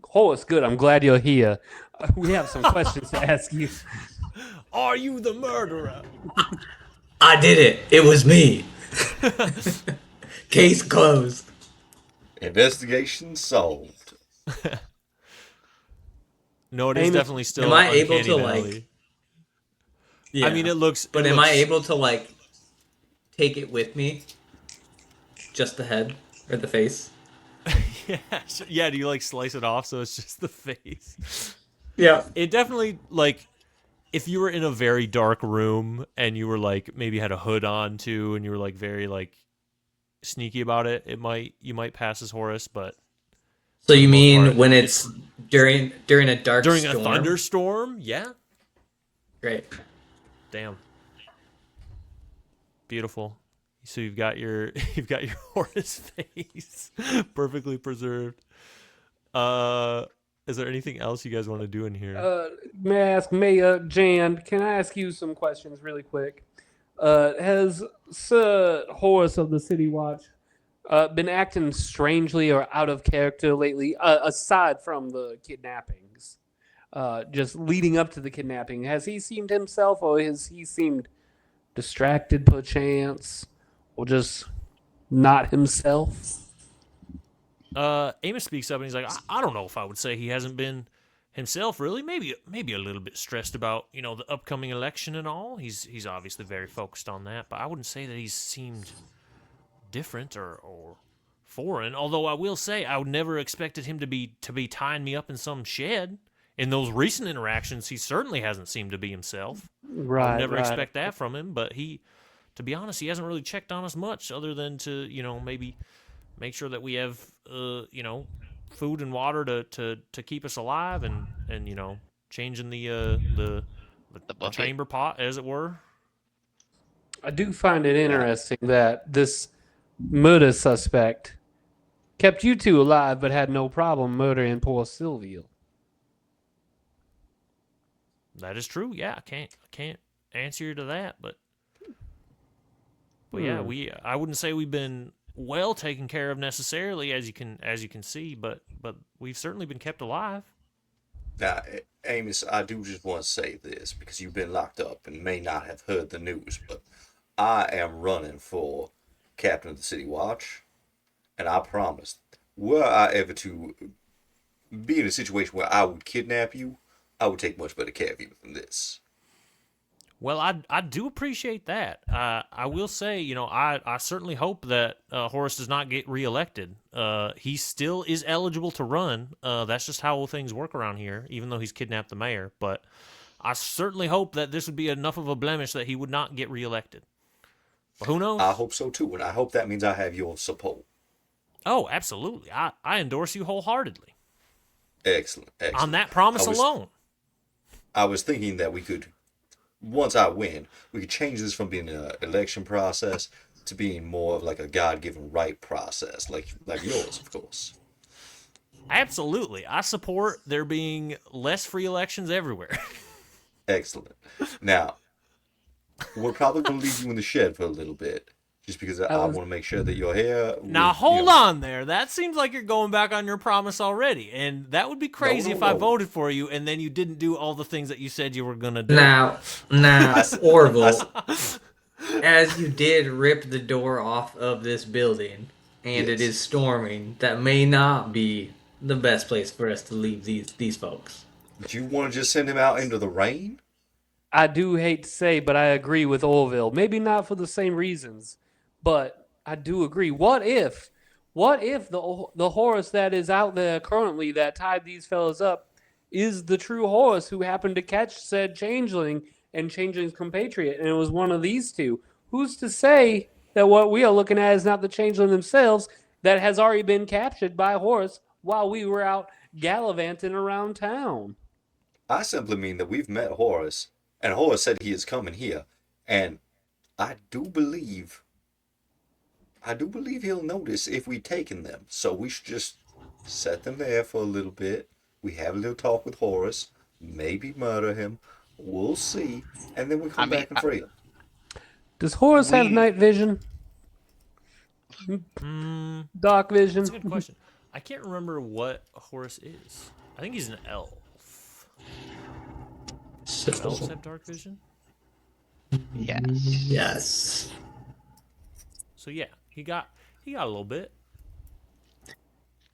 Horace, good. I'm glad you're here. We have some questions to ask you. Are you the murderer? I did it. It was me. Case closed. Investigation solved. No, it is Amos, definitely still am I able uncanny to, valley. like... Yeah. I mean, it looks. But it am looks, I able to, like, take it with me? Just the head? Or the face? Yeah, yeah. Do you like slice it off so it's just the face? Yeah. It definitely like if you were in a very dark room and you were like maybe had a hood on too, and you were like very like sneaky about it, you might pass as Horace, but So for you the most mean part, when it's during a dark during storm? a thunderstorm? Yeah. Great. Damn. Beautiful. So you've got your Horace face perfectly preserved. Is there anything else you guys want to do in here? May I ask, Maya, Jan, can I ask you some questions really quick? Has Sir Horace of the City Watch been acting strangely or out of character lately, aside from the kidnappings? Just leading up to the kidnapping, has he seemed himself, or has he seemed distracted, perchance, or just not himself? Amos speaks up and he's like, I don't know if I would say he hasn't been himself really. Maybe a little bit stressed about the upcoming election and all. He's obviously very focused on that, but I wouldn't say that he's seemed different or foreign. Although I will say I would never expected him to be tying me up in some shed. In those recent interactions, he certainly hasn't seemed to be himself. Right. I would never right. expect that from him. But to be honest, he hasn't really checked on us much, other than to maybe make sure that we have food and water to keep us alive, and changing the bucket. chamber pot, as it were. I do find it interesting that this murder suspect kept you two alive, but had no problem murdering poor Sylvia. That is true. Yeah, I can't answer you to that, but yeah, I wouldn't say we've been well taken care of necessarily, as you can see, but we've certainly been kept alive. Now, Amos, I do just want to say this because you've been locked up and may not have heard the news, but I am running for captain of the City Watch, and I promise, were I ever to be in a situation where I would kidnap you, I would take much better care of you than this. Well, I do appreciate that. I will say, I certainly hope that Horace does not get reelected. He still is eligible to run. That's just how things work around here, even though he's kidnapped the mayor. But I certainly hope that this would be enough of a blemish that he would not get reelected. But who knows? I hope so too, and I hope that means I have your support. Oh, absolutely. I endorse you wholeheartedly. Excellent. On that promise alone. I was thinking that we could, once I win, we could change this from being an election process to being more of like a God-given right process, like yours, of course. Absolutely. I support there being less free elections everywhere. Excellent. Now, we're probably going to leave you in the shed for a little bit, just because I want to make sure that your hair... Now, hold on there. That seems like you're going back on your promise already, and that would be crazy if I voted for you and then you didn't do all the things that you said you were going to do. Now, Orville, as you did rip the door off of this building, and it is storming, that may not be the best place for us to leave these folks. Do you want to just send him out into the rain? I do hate to say, but I agree with Orville. Maybe not for the same reasons, but I do agree. What if the Horace that is out there currently that tied these fellas up is the true Horace who happened to catch said changeling and changeling's compatriot, and it was one of these two? Who's to say that what we are looking at is not the changeling themselves that has already been captured by Horace while we were out gallivanting around town? I simply mean that we've met Horace, and Horace said he is coming here, and I do believe he'll notice if we've taken them. So we should just set them there for a little bit. We have a little talk with Horace. maybe murder him. We'll see, and then we come I mean, back and free him. Does Horace have We- night vision? Mm, Dark vision? that's a good question. I can't remember what Horus is. I think he's an elf. Do elves have dark vision? yes. Yes. So yeah, he got a little bit.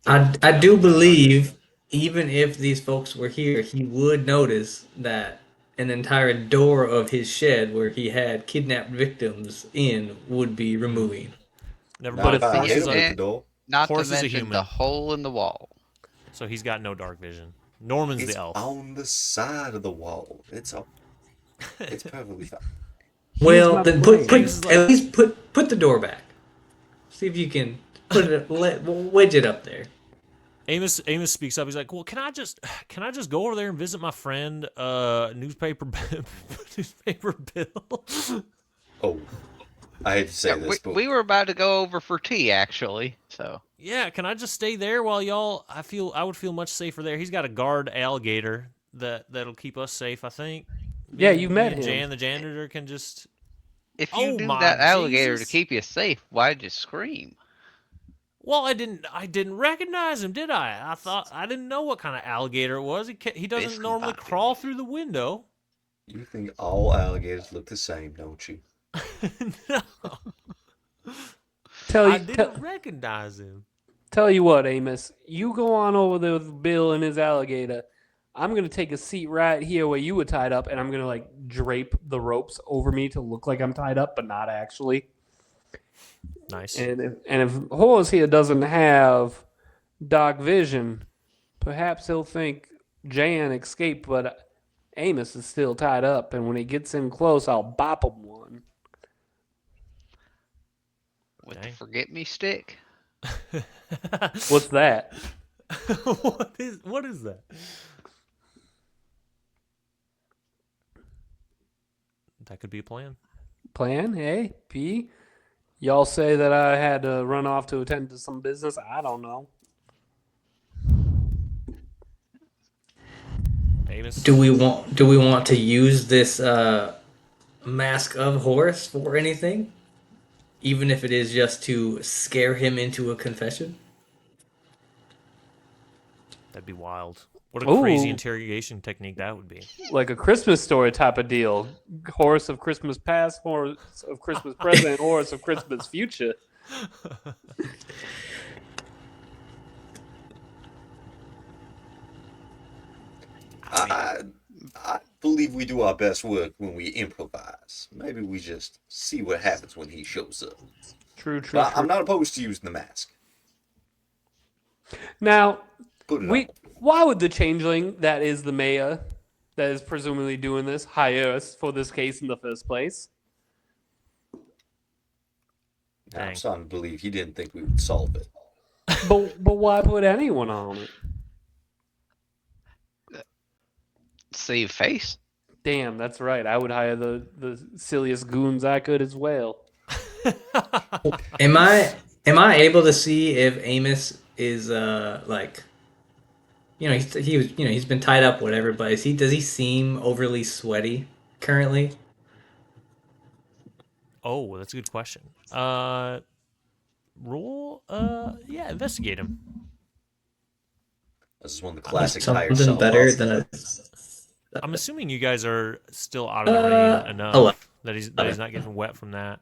I do believe even if these folks were here, he would notice that an entire door of his shed where he had kidnapped victims in would be removing. Never Not But mind. if I Horus hit is him a, with the door. Not Horse to is a mention the human. hole in the wall. so he's got no dark vision. Norman's It's the elf. on the side of the wall. It's perfectly fine. Well, my then brain. at least put the door back. See if you can wedge it up there. Amos speaks up. He's like, "Well, can I just go over there and visit my friend, newspaper Bill?" Oh, I hate to say Yeah, this, but we were about to go over for tea, actually. So Yeah, can I just stay there while y'all? I would feel much safer there. He's got a guard alligator that'll keep us safe. I think. Yeah, you met and him. Jan, the janitor, can just. if you Oh knew my that alligator to Jesus. keep you safe, why'd you scream? Well, I didn't recognize him, did I? I didn't know what kind of alligator it was. He doesn't Basically normally Bobby. crawl through the window. you think all alligators look the same, don't you? No, Tell I you, didn't recognize him. tell you what, Amos. You go on over there with Bill and his alligator. I'm gonna take a seat right here where you were tied up, and I'm gonna like drape the ropes over me to look like I'm tied up, but not actually. Nice. And if Horace here doesn't have dark vision, perhaps he'll think Jan escaped, but Amos is still tied up. And when he gets in close, I'll bop him one. With Dang. the forget me stick? What's that? what is that? That could be a plan. Plan A, B. Y'all say that I had to run off to attend to some business. I don't know. Amos. Do we want to use this mask of Horus for anything? Even if it is just to scare him into a confession? That'd be wild. What a crazy Ooh. interrogation technique that would be. Like a Christmas story type of deal. Horse of Christmas past, horse of Christmas present, horse of Christmas future. I believe we do our best work when we improvise. Maybe we just see what happens when he shows up. True, true, But true. I'm not opposed to using the mask. Now, Put it on. why would the changeling that is the mayor, that is presumably doing this, hire us for this case in the first place? Now, I'm Dang. starting to believe he didn't think we would solve it. But why put anyone on it? Save face? Damn, that's right. I would hire the silliest goons I could as well. Am I able to see if Amos is like, he was, he's been tied up, whatever, but does he seem overly sweaty currently? Oh, that's a good question. Roll. Yeah, investigate him. This is one of the classic higher Something self. better than a I'm assuming you guys are still out of the rain enough 11. that he's not getting wet from that.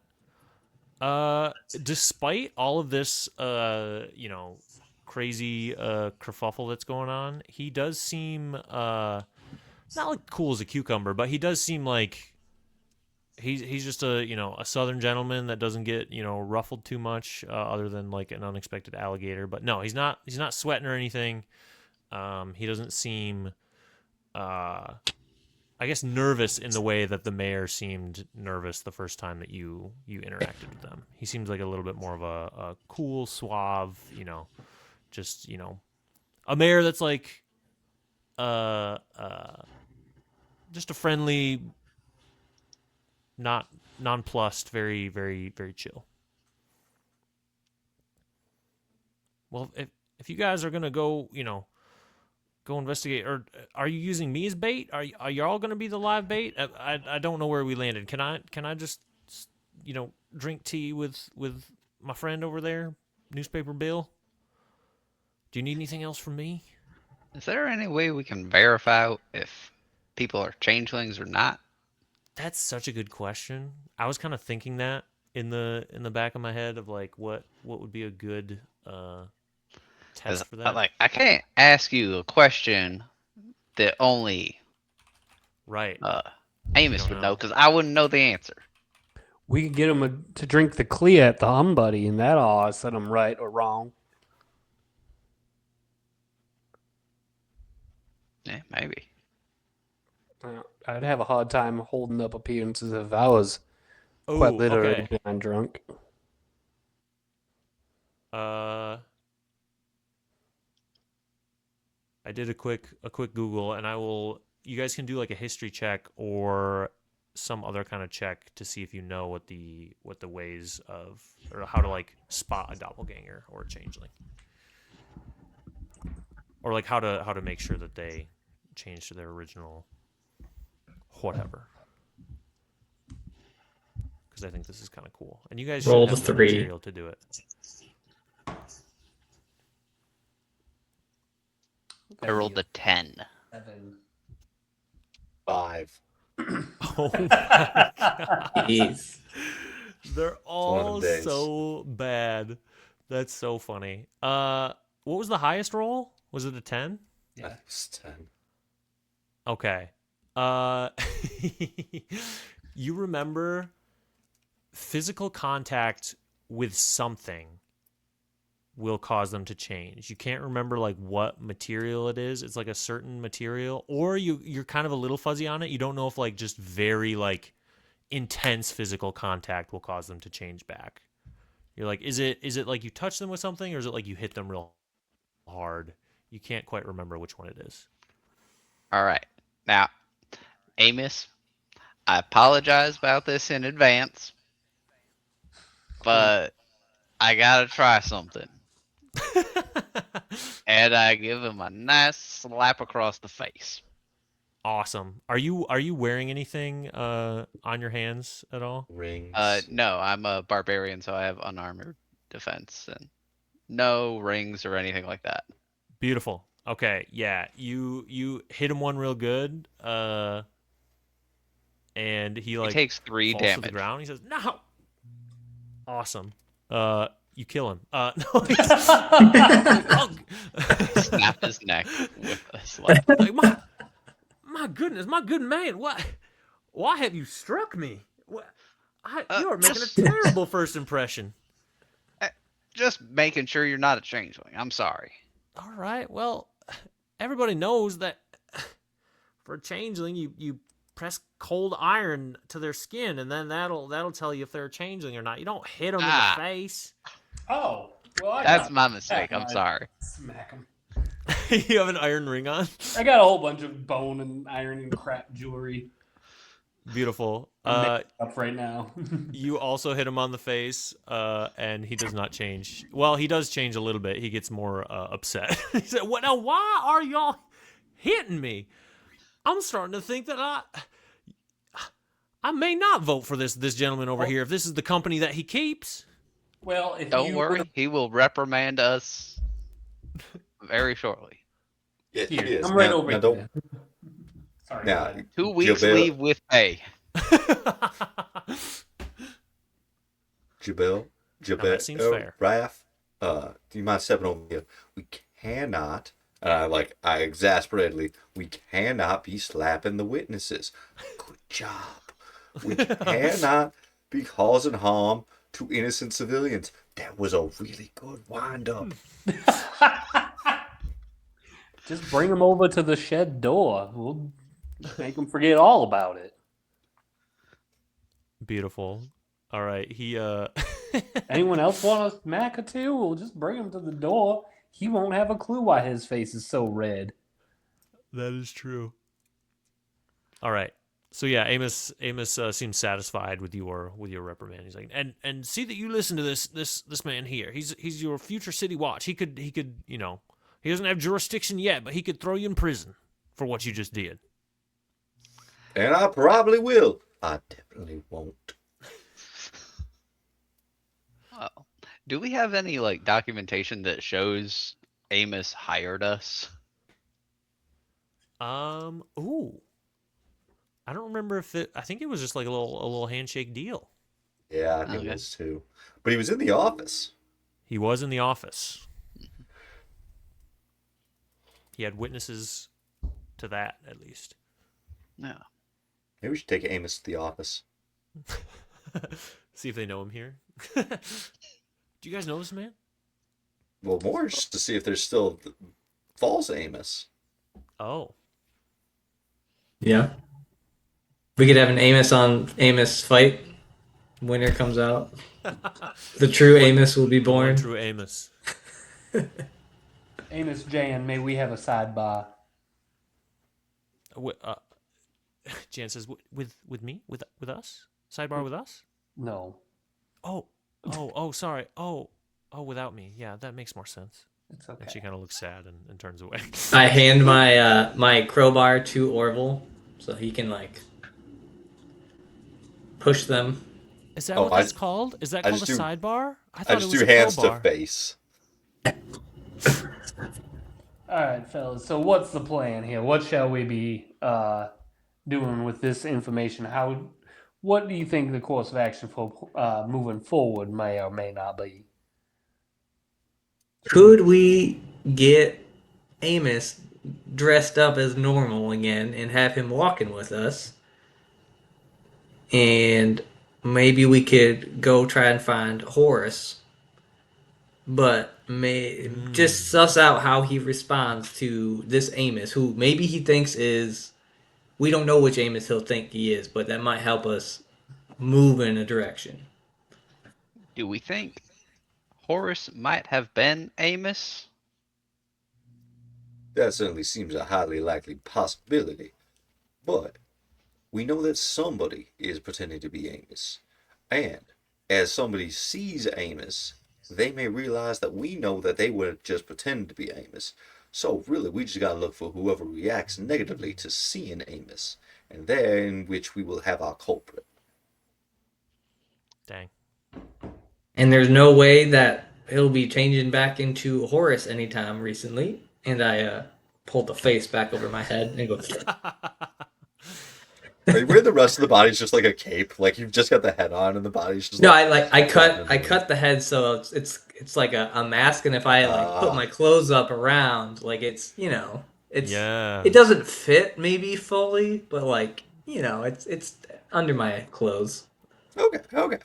Despite all of this, crazy kerfuffle that's going on, he does seem not like cool as a cucumber, but he does seem like he's just a southern gentleman that doesn't get ruffled too much, other than like an unexpected alligator. But no, he's not sweating or anything. He doesn't seem I guess nervous in the way that the mayor seemed nervous the first time that you interacted with them. He seems like a little bit more of a cool, suave, just a mayor that's like just a friendly, not nonplussed, very, very, very chill. Well, if you guys are gonna go, go investigate? Or are you using me as bait? Are y'all going to be the live bait? I don't know where we landed. Can I just, drink tea with my friend over there, Newspaper Bill? Do you need anything else from me? Is there any way we can verify if people are changelings or not? That's such a good question. I was kind of thinking that in the back of my head of like what would be a good test for that. I can't ask you a question that only Right. Amos don't would know know. because I wouldn't know the answer. We could get him to drink the Clea at the Hum Buddy, and that'll set him right or wrong. Yeah, maybe. I'd have a hard time holding up appearances if I was quite Oh, literally okay. blind drunk. I did a quick Google, and you guys can do like a history check or some other kind of check to see if you know what the ways of, or how to like spot a doppelganger or a changeling, or like how to make sure that they change to their original whatever. Because I think this is kind of cool, and you guys Roll should the have the 3. material to do it. I rolled a 10. 5. Oh my god. Jeez. They're one of all them days. so bad. That's so funny. What was the highest roll? Was it a 10? Yeah. That's 10. Okay. You remember physical contact with something will cause them to change. You can't remember like what material it is. It's like a certain material, or you're kind of a little fuzzy on it. You don't know if like just very like intense physical contact will cause them to change back. You're like, is it like you touch them with something, or is it like you hit them real hard? You can't quite remember which one it is. All right. Now, Amos, I apologize about this in advance, but I gotta try something. And I give him a nice slap across the face. Awesome. Are you wearing anything on your hands at all? Rings. No, I'm a barbarian, so I have unarmored defense and no rings or anything like that. Beautiful. Okay, yeah. You hit him one real good, and he like He takes 3 falls to the damage. ground. He says, "No." Awesome. You kill him. No. Snap his neck with a slap. Like, my goodness, my good man. Why have you struck me? You are making a terrible first impression. Just making sure you're not a changeling. I'm sorry. All right. Well, everybody knows that for a changeling, you press cold iron to their skin, and then that'll tell you if they're a changeling or not. You don't hit them in the face. Oh, well, That's my mistake. I'm sorry. Smack him. You have an iron ring on. I got a whole bunch of bone and iron and crap jewelry Beautiful. up right now. You also hit him on the face, and he does not change. Well, he does change a little bit. He gets more upset. He said, "What now? Why are y'all hitting me? I'm starting to think that I may not vote for this gentleman over here if this is the company that he keeps." Well, if Don't you worry. He will reprimand us very shortly. Yeah, Here, yes. I'm right Now- over now here. Sorry. Now, bud. 2 weeks Gilbert- leave with pay. Jabel, that seems fair. Raph, do you mind stepping over here? We cannot, I exasperatedly, we cannot be slapping the witnesses. Good job. We cannot be causing harm to innocent civilians. That was a really good wind-up. Just bring them over to the shed door. We'll make them forget all about it. Beautiful. All right. He Anyone else want a smack or two? We'll just bring him to the door. He won't have a clue why his face is so red. That is true. All right. So yeah, Amos seems satisfied with your reprimand. He's like, and see that you listen to this man here. He's your future city watch. He could He doesn't have jurisdiction yet, but he could throw you in prison for what you just did. And I probably will. I definitely won't. Oh. Do we have any like documentation that shows Amos hired us? Ooh. I don't remember if I think it was just like a little handshake deal. Yeah, I think it was too. But he was in the office. He was in the office. He had witnesses to that, at least. No. Maybe we should take Amos to the office. See if they know him here. Do you guys know this man? Well, more just to see if there's still false Amos. Oh. Yeah. We could have an Amos on Amos fight. Winner comes out. The true Amos will be born. One true Amos. Amos Jan, may we have a sidebar? Jan says, with me? With us? Sidebar with us? No. Oh, sorry. Oh, without me. Yeah, that makes more sense. It's okay. And she kind of looks sad and turns away. I hand my my crowbar to Orville so he can like push them. Is that what that's called? Is that called a sidebar? I thought just it was do a hands crowbar. to face. All right, fellas. So what's the plan here? What shall we be doing with this information? What do you think the course of action for moving forward may or may not be? Could we get Amos dressed up as normal again and have him walking with us? And maybe we could go try and find Horace, but just suss out how he responds to this Amos, who maybe he thinks is. We don't know which Amos he'll think he is, but that might help us move in a direction. Do we think Horace might have been Amos? That certainly seems a highly likely possibility. But we know that somebody is pretending to be Amos. And as somebody sees Amos, they may realize that we know that they were just pretending to be Amos. So really, we just gotta look for whoever reacts negatively to seeing Amos. And there in which we will have our culprit. Dang. And there's no way that he'll be changing back into Horace anytime recently. And I pulled the face back over my head and go. Are you wearing the rest of the body's just like a cape? Like you've just got the head on and the body's just No, like... I cut the head so it's like a mask, and if I like put my clothes up around, like it's it doesn't fit maybe fully, but like it's under my clothes. Okay.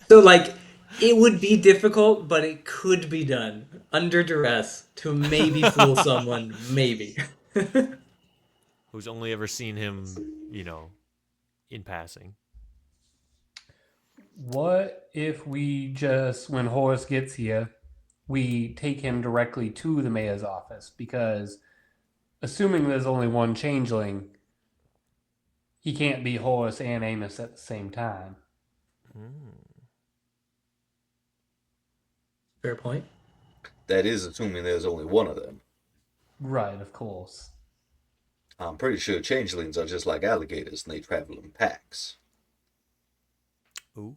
So like it would be difficult, but it could be done under duress to maybe fool someone, maybe. Who's only ever seen him, in passing. What if we just, when Horace gets here, we take him directly to the mayor's office? Because assuming there's only one changeling, he can't be Horace and Amos at the same time. Fair point. That is assuming there's only one of them. Right, of course. I'm pretty sure changelings are just like alligators and they travel in packs. Ooh.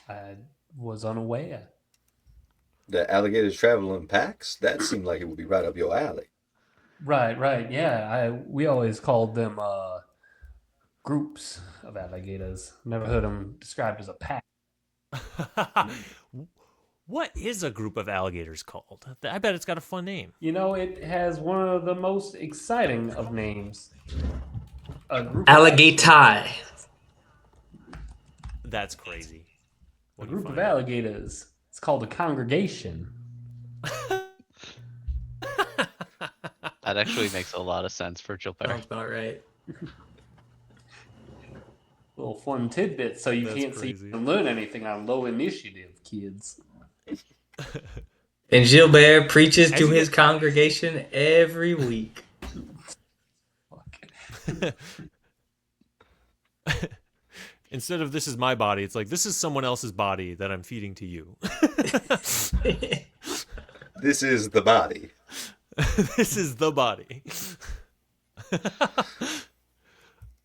I was unaware. The alligators travel in packs? That seemed like it would be right up your alley. Right, yeah. We always called them groups of alligators. Never heard them described as a pack. What is a group of alligators called? I bet it's got a fun name. It has one of the most exciting of names. Alligator. That's crazy. A group of alligators. It's called a congregation. That actually makes a lot of sense for Gilbert. Sounds about right. Little fun tidbit, so you That's can't crazy. see and learn anything on low initiative, kids. And Gilbert preaches to his congregation every week. Instead of this is my body, it's like this is someone else's body that I'm feeding to you. This is the body. This is the body.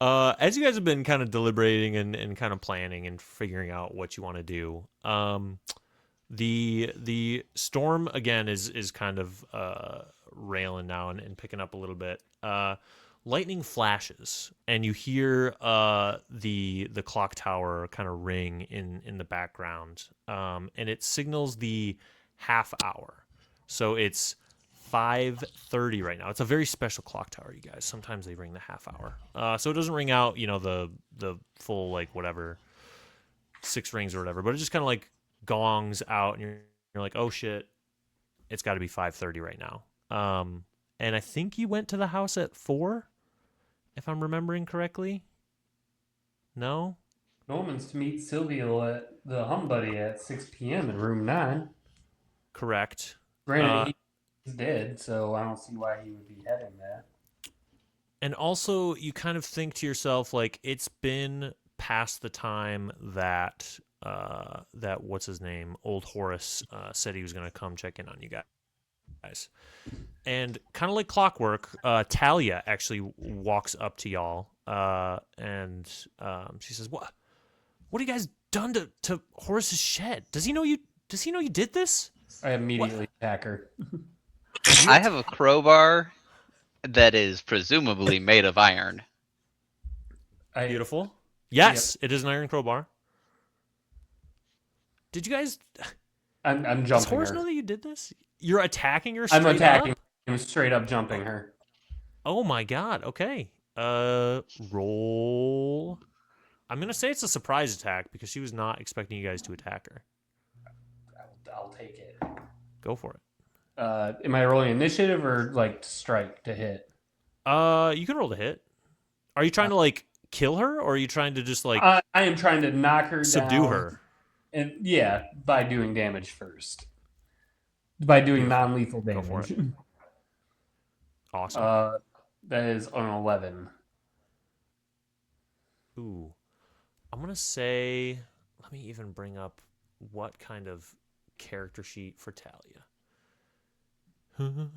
As you guys have been kind of deliberating and kind of planning and figuring out what you want to do, the storm again is kind of railing now and picking up a little bit. Lightning flashes, and you hear the clock tower kind of ring in the background, and it signals the half hour. So it's 5:30 right now. It's a very special clock tower, you guys. Sometimes they ring the half hour. So it doesn't ring out, the full, like, whatever, 6 rings or whatever, but it just kind of like gongs out, and you're like, oh shit, it's got to be 5:30 right now. And I think you went to the house at 4, if I'm remembering correctly. No? Norman's to meet Sylvia at the Hum Buddy at 6 p.m. in room 9. Correct. Granted, he's dead, so I don't see why he would be heading there. And also, you kind of think to yourself, like, it's been past the time that what's his name, old Horace, said he was going to come check in on you guys. And kind of like clockwork, Talia actually walks up to y'all, and she says, "What have you guys done to Horace's shed? Does he know you did this?" I immediately attack her. I have a crowbar that is presumably made of iron. Beautiful. Yes, It is an iron crowbar. Did you guys? I'm jumping Does Horace her. know that you did this? You're attacking her straight I'm attacking. up? I'm straight up jumping her. Oh my god. Okay. Roll. I'm gonna say it's a surprise attack because she was not expecting you guys to attack her. I'll take it. Go for it. Am I rolling initiative or like strike to hit? You can roll the hit. Are you trying to like kill her, or are you trying to just like I am trying to knock her subdue down, her? and by doing damage first. By doing non-lethal Go for damage. it. Awesome. That is an 11. Ooh. I'm gonna say. Let me even bring up what kind of character sheet for Talia.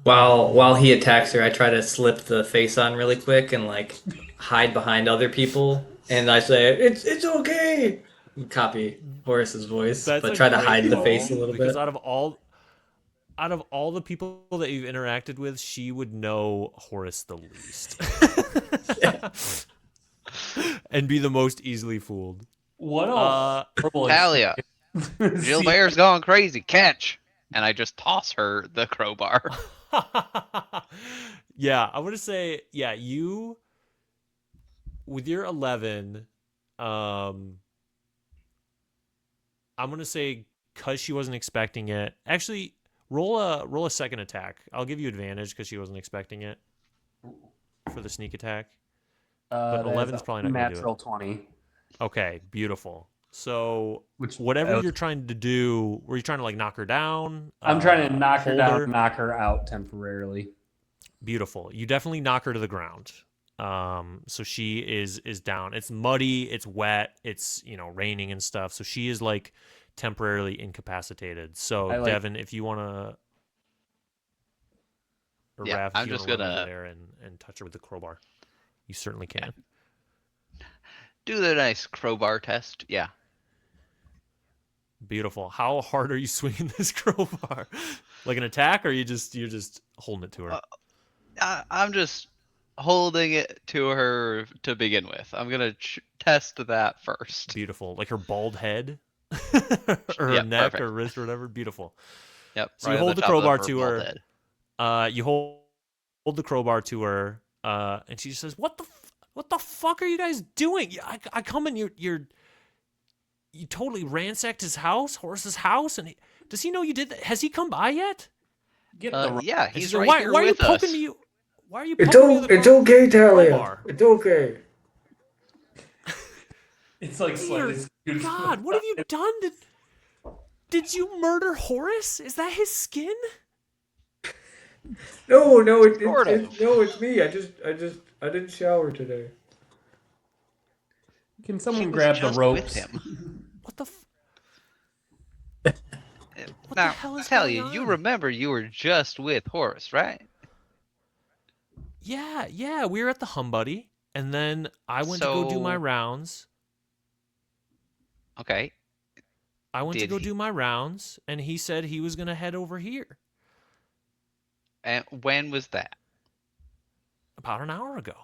While he attacks her, I try to slip the face on really quick and like hide behind other people, and I say, "It's okay." Copy Horace's voice, That's but a try to great hide the roll, face a little because bit. out of all the people that you've interacted with, she would know Horace the least. And be the most easily fooled. What a horrible Talia, experience. Gilbert's gone crazy. Catch! And I just toss her the crowbar. Yeah, I want to say, you with your 11, I'm gonna say because she wasn't expecting it. Actually, roll a second attack. I'll give you advantage because she wasn't expecting it for the sneak attack. But 11's probably not gonna do it. Natural 20. Okay, beautiful. So Which whatever you're trying to do, were you trying to like knock her down? I'm trying to knock her hold down, knock her out temporarily. Beautiful. You definitely knock her to the ground. So she is down. It's muddy, it's wet, it's raining and stuff. So she is like temporarily incapacitated. So Devin, if you wanna, or Raph, I'm if you just wanna run gonna over there and touch her with the crowbar, you certainly can. Do the nice crowbar test. Yeah. Beautiful. How hard are you swinging this crowbar? Like an attack, or you're just holding it to her? I'm just holding it to her to begin with. I'm gonna test that first. Beautiful. Like her bald head, or her neck, perfect. or wrist, or whatever. Beautiful. Yep. So you hold the crowbar to her. You hold the crowbar to her, and she says, "What the fuck are you guys doing? I come in, you totally ransacked his house, Horace's house, and does he know you did that? Has he come by yet?" Yeah, he's says, right here why are you with poking us. me? Why are you poking me with the It's okay, Talia. crowbar? It's okay. It's like Dear God, what have you done? Did you murder Horace? Is that his skin? No, Sort of. it's me. I didn't shower today. Can She someone was grab the just ropes? with him. What the? the Now, hell is Talia, going you on? remember you were just with Horace, right? Yeah, we were at the Hum Buddy, and then I went to go do my So, rounds. okay. I went to Did go he? do my rounds, and he said he was gonna head over here And when was that? about an hour ago.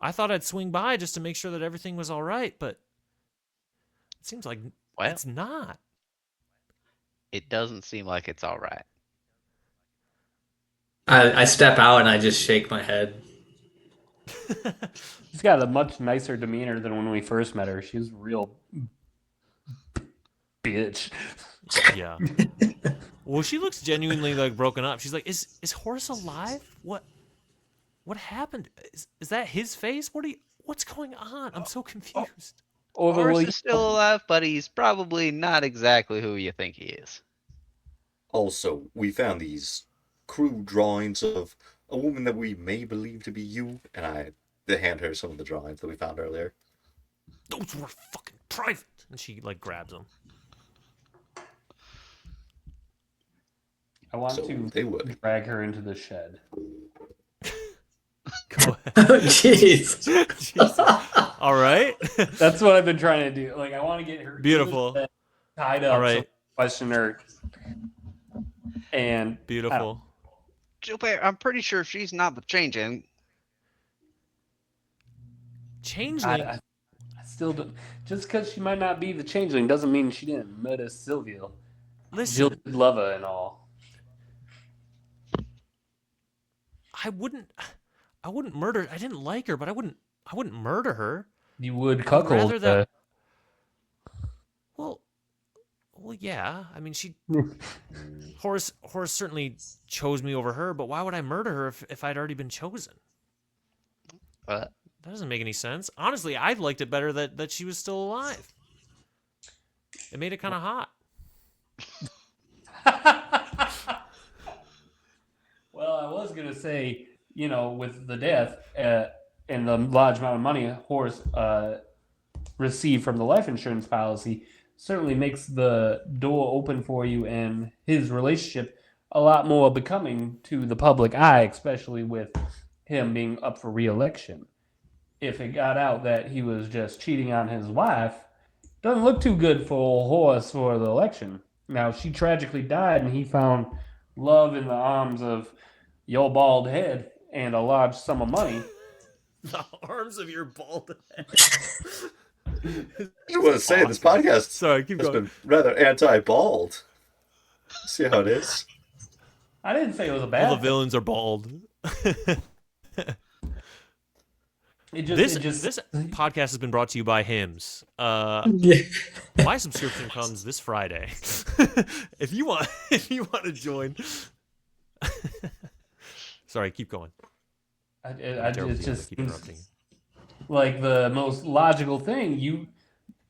I thought I'd swing by just to make sure that everything was all right, but it seems like Well, it's not. it doesn't seem like it's all right. I step out and I just shake my head. She's got a much nicer demeanor than when we first met her. She was a real bitch. Yeah. Well, she looks genuinely like broken up. She's like, "Is Horace alive? What happened? Is that his face? What's going on? I'm so confused." Orville, Horace will is still alive, but he's probably not exactly who you think he is. Also, we found these crude drawings of a woman that we may believe to be you, and they hand her some of the drawings that we found earlier. Those were fucking private. And she like grabs them. I want So to they would. drag her into the shed. Go ahead. Jeez. Jesus. All right. That's what I've been trying to do. Like, I want to get her into the Beautiful. shed, tied up, All so right. question her. And Beautiful. Gilbert, I'm pretty sure she's not the changeling. Changeling. I still don't. Just because she might not be the changeling doesn't mean she didn't murder Sylvia. Listen, Jilted lover and all. I wouldn't murder. I didn't like her, but I wouldn't murder her. You would I'd cuckold rather that- her. Well, yeah. I mean, Horace certainly chose me over her, but why would I murder her if I'd already been chosen? But That doesn't make any sense. Honestly, I liked it better that she was still alive. It made it kind of hot. Well, I was going to say, with the death and the large amount of money Horace received from the life insurance policy, certainly makes the door open for you and his relationship a lot more becoming to the public eye, especially with him being up for re-election. If it got out that he was just cheating on his wife, doesn't look too good for Horace for the election. Now, she tragically died, and he found love in the arms of your bald head and a large sum of money. The arms of your bald head. I want to say this podcast Sorry, keep has going. been rather anti-bald. See how it is. I didn't say it was a All bad the thing. villains are bald. This podcast has been brought to you by Hims. Yeah. My subscription comes this Friday. if you want to join. Sorry, keep going. It just keep seems interrupting. like the most logical thing.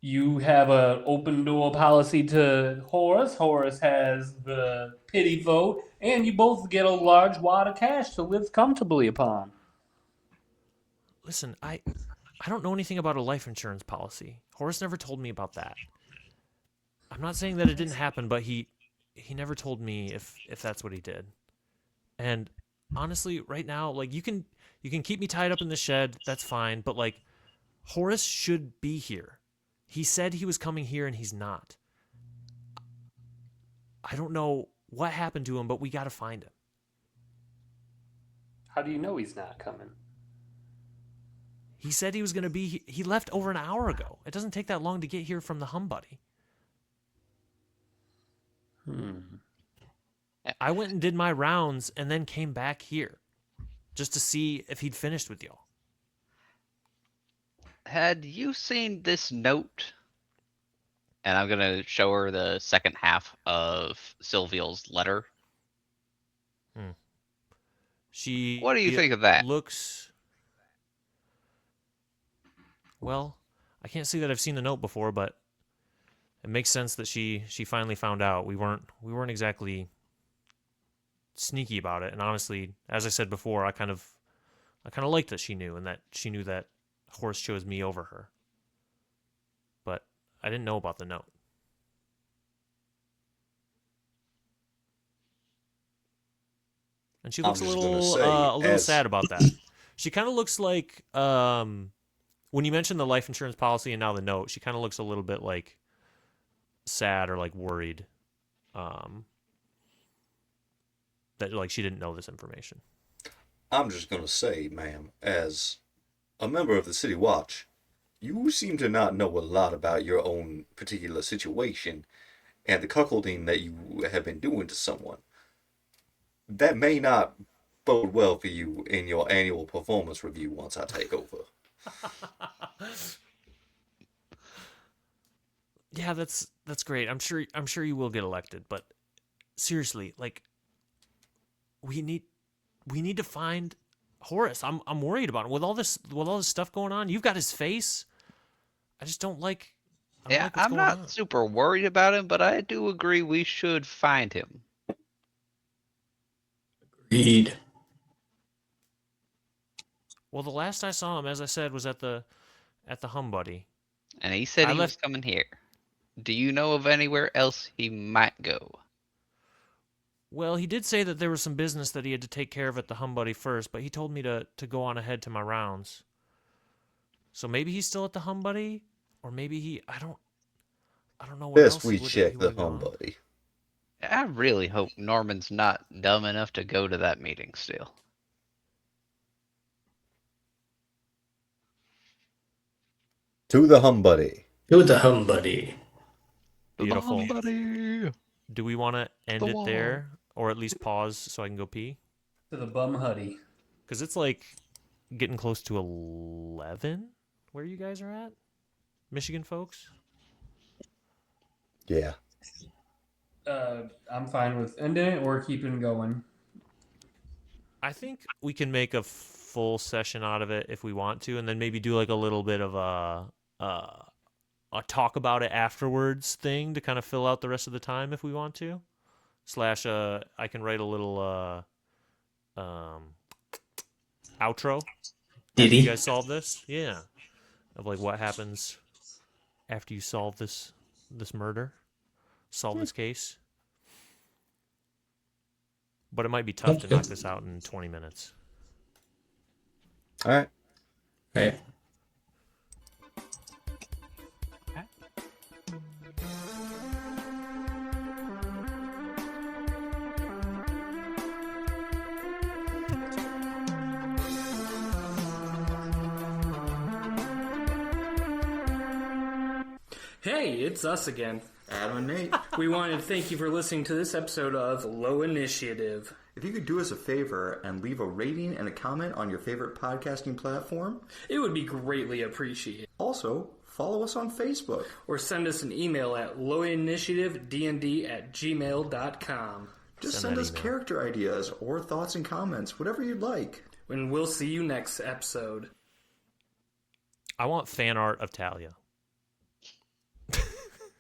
You have an open door policy to Horace. Horace has the pity vote, and you both get a large wad of cash to live comfortably upon. Listen, I don't know anything about a life insurance policy. Horace never told me about that. I'm not saying that it didn't happen, but he never told me if that's what he did. And honestly, right now, like you can keep me tied up in the shed, that's fine, but like Horace should be here. He said he was coming here and he's not. I don't know what happened to him, but we got to find him. How do you know he's not coming? He said he was going to be he left over an hour ago. It doesn't take that long to get here from the Hum Buddy. I went and did my rounds and then came back here just to see if he'd finished with y'all. had you seen this note? And I'm gonna show her the second half of Sylvia's letter. What do you think of that? Looks. Well, I can't say that I've seen the note before, but it makes sense that she finally found out. We weren't exactly sneaky about it, and honestly, as I said before, I kind of liked that she knew, and that she knew that Horace chose me over her. But I didn't know about the note. and she I'm looks just gonna say, a little as- sad about that. She kind of looks like when you mentioned the life insurance policy and now the note. She kind of looks a little bit like sad or like worried that like she didn't know this information. I'm just gonna say, ma'am, as a member of the City Watch, you seem to not know a lot about your own particular situation and the cuckolding that you have been doing to someone. That may not bode well for you in your annual performance review once I take over. Yeah, that's great. I'm sure you will get elected, but seriously, like we need to find Horace. I'm worried about him with all this stuff going on. You've got his face. I just don't like. I don't Yeah, like what's I'm going not on. super worried about him, but I do agree we should find him. Agreed. Well, the last I saw him, as I said, was at the Hum Buddy. And he said I he was left- coming here. Do you know of anywhere else he might go? Well, he did say that there was some business that he had to take care of at the Hum Buddy first, but he told me to go on ahead to my rounds. So maybe he's still at the Hum Buddy, or maybe I don't know what else Best we he check he the would go hum on. buddy. I really hope Norman's not dumb enough to go to that meeting still. To the hum buddy. To the hum buddy. Beautiful. Buddy. Do we want to end The it wall. there, or at least pause so I can go pee? To the bum huddy. Because it's like getting close to 11 where you guys are at, Michigan folks. Yeah. I'm fine with ending it or keeping going. I think we can make a full session out of it if we want to, and then maybe do like a little bit of a talk about it afterwards thing to kind of fill out the rest of the time if we want to. / I can write a little outro. Did You he? guys solve this? Yeah. Of like what happens after you solve this murder, solve this case. But it might be tough to knock this out in 20 minutes. All right. Right. Hey, it's us again. Adam and Nate, We wanted to thank you for listening to this episode of Low Initiative. if you could do us a favor and leave a rating and a comment on your favorite podcasting platform. It would be greatly appreciated. Also, follow us on Facebook. Or send us an email at lowinitiativednd@gmail.com. Just Send send that us email. character ideas or thoughts and comments, whatever you'd like. And we'll see you next episode. I want fan art of Talia.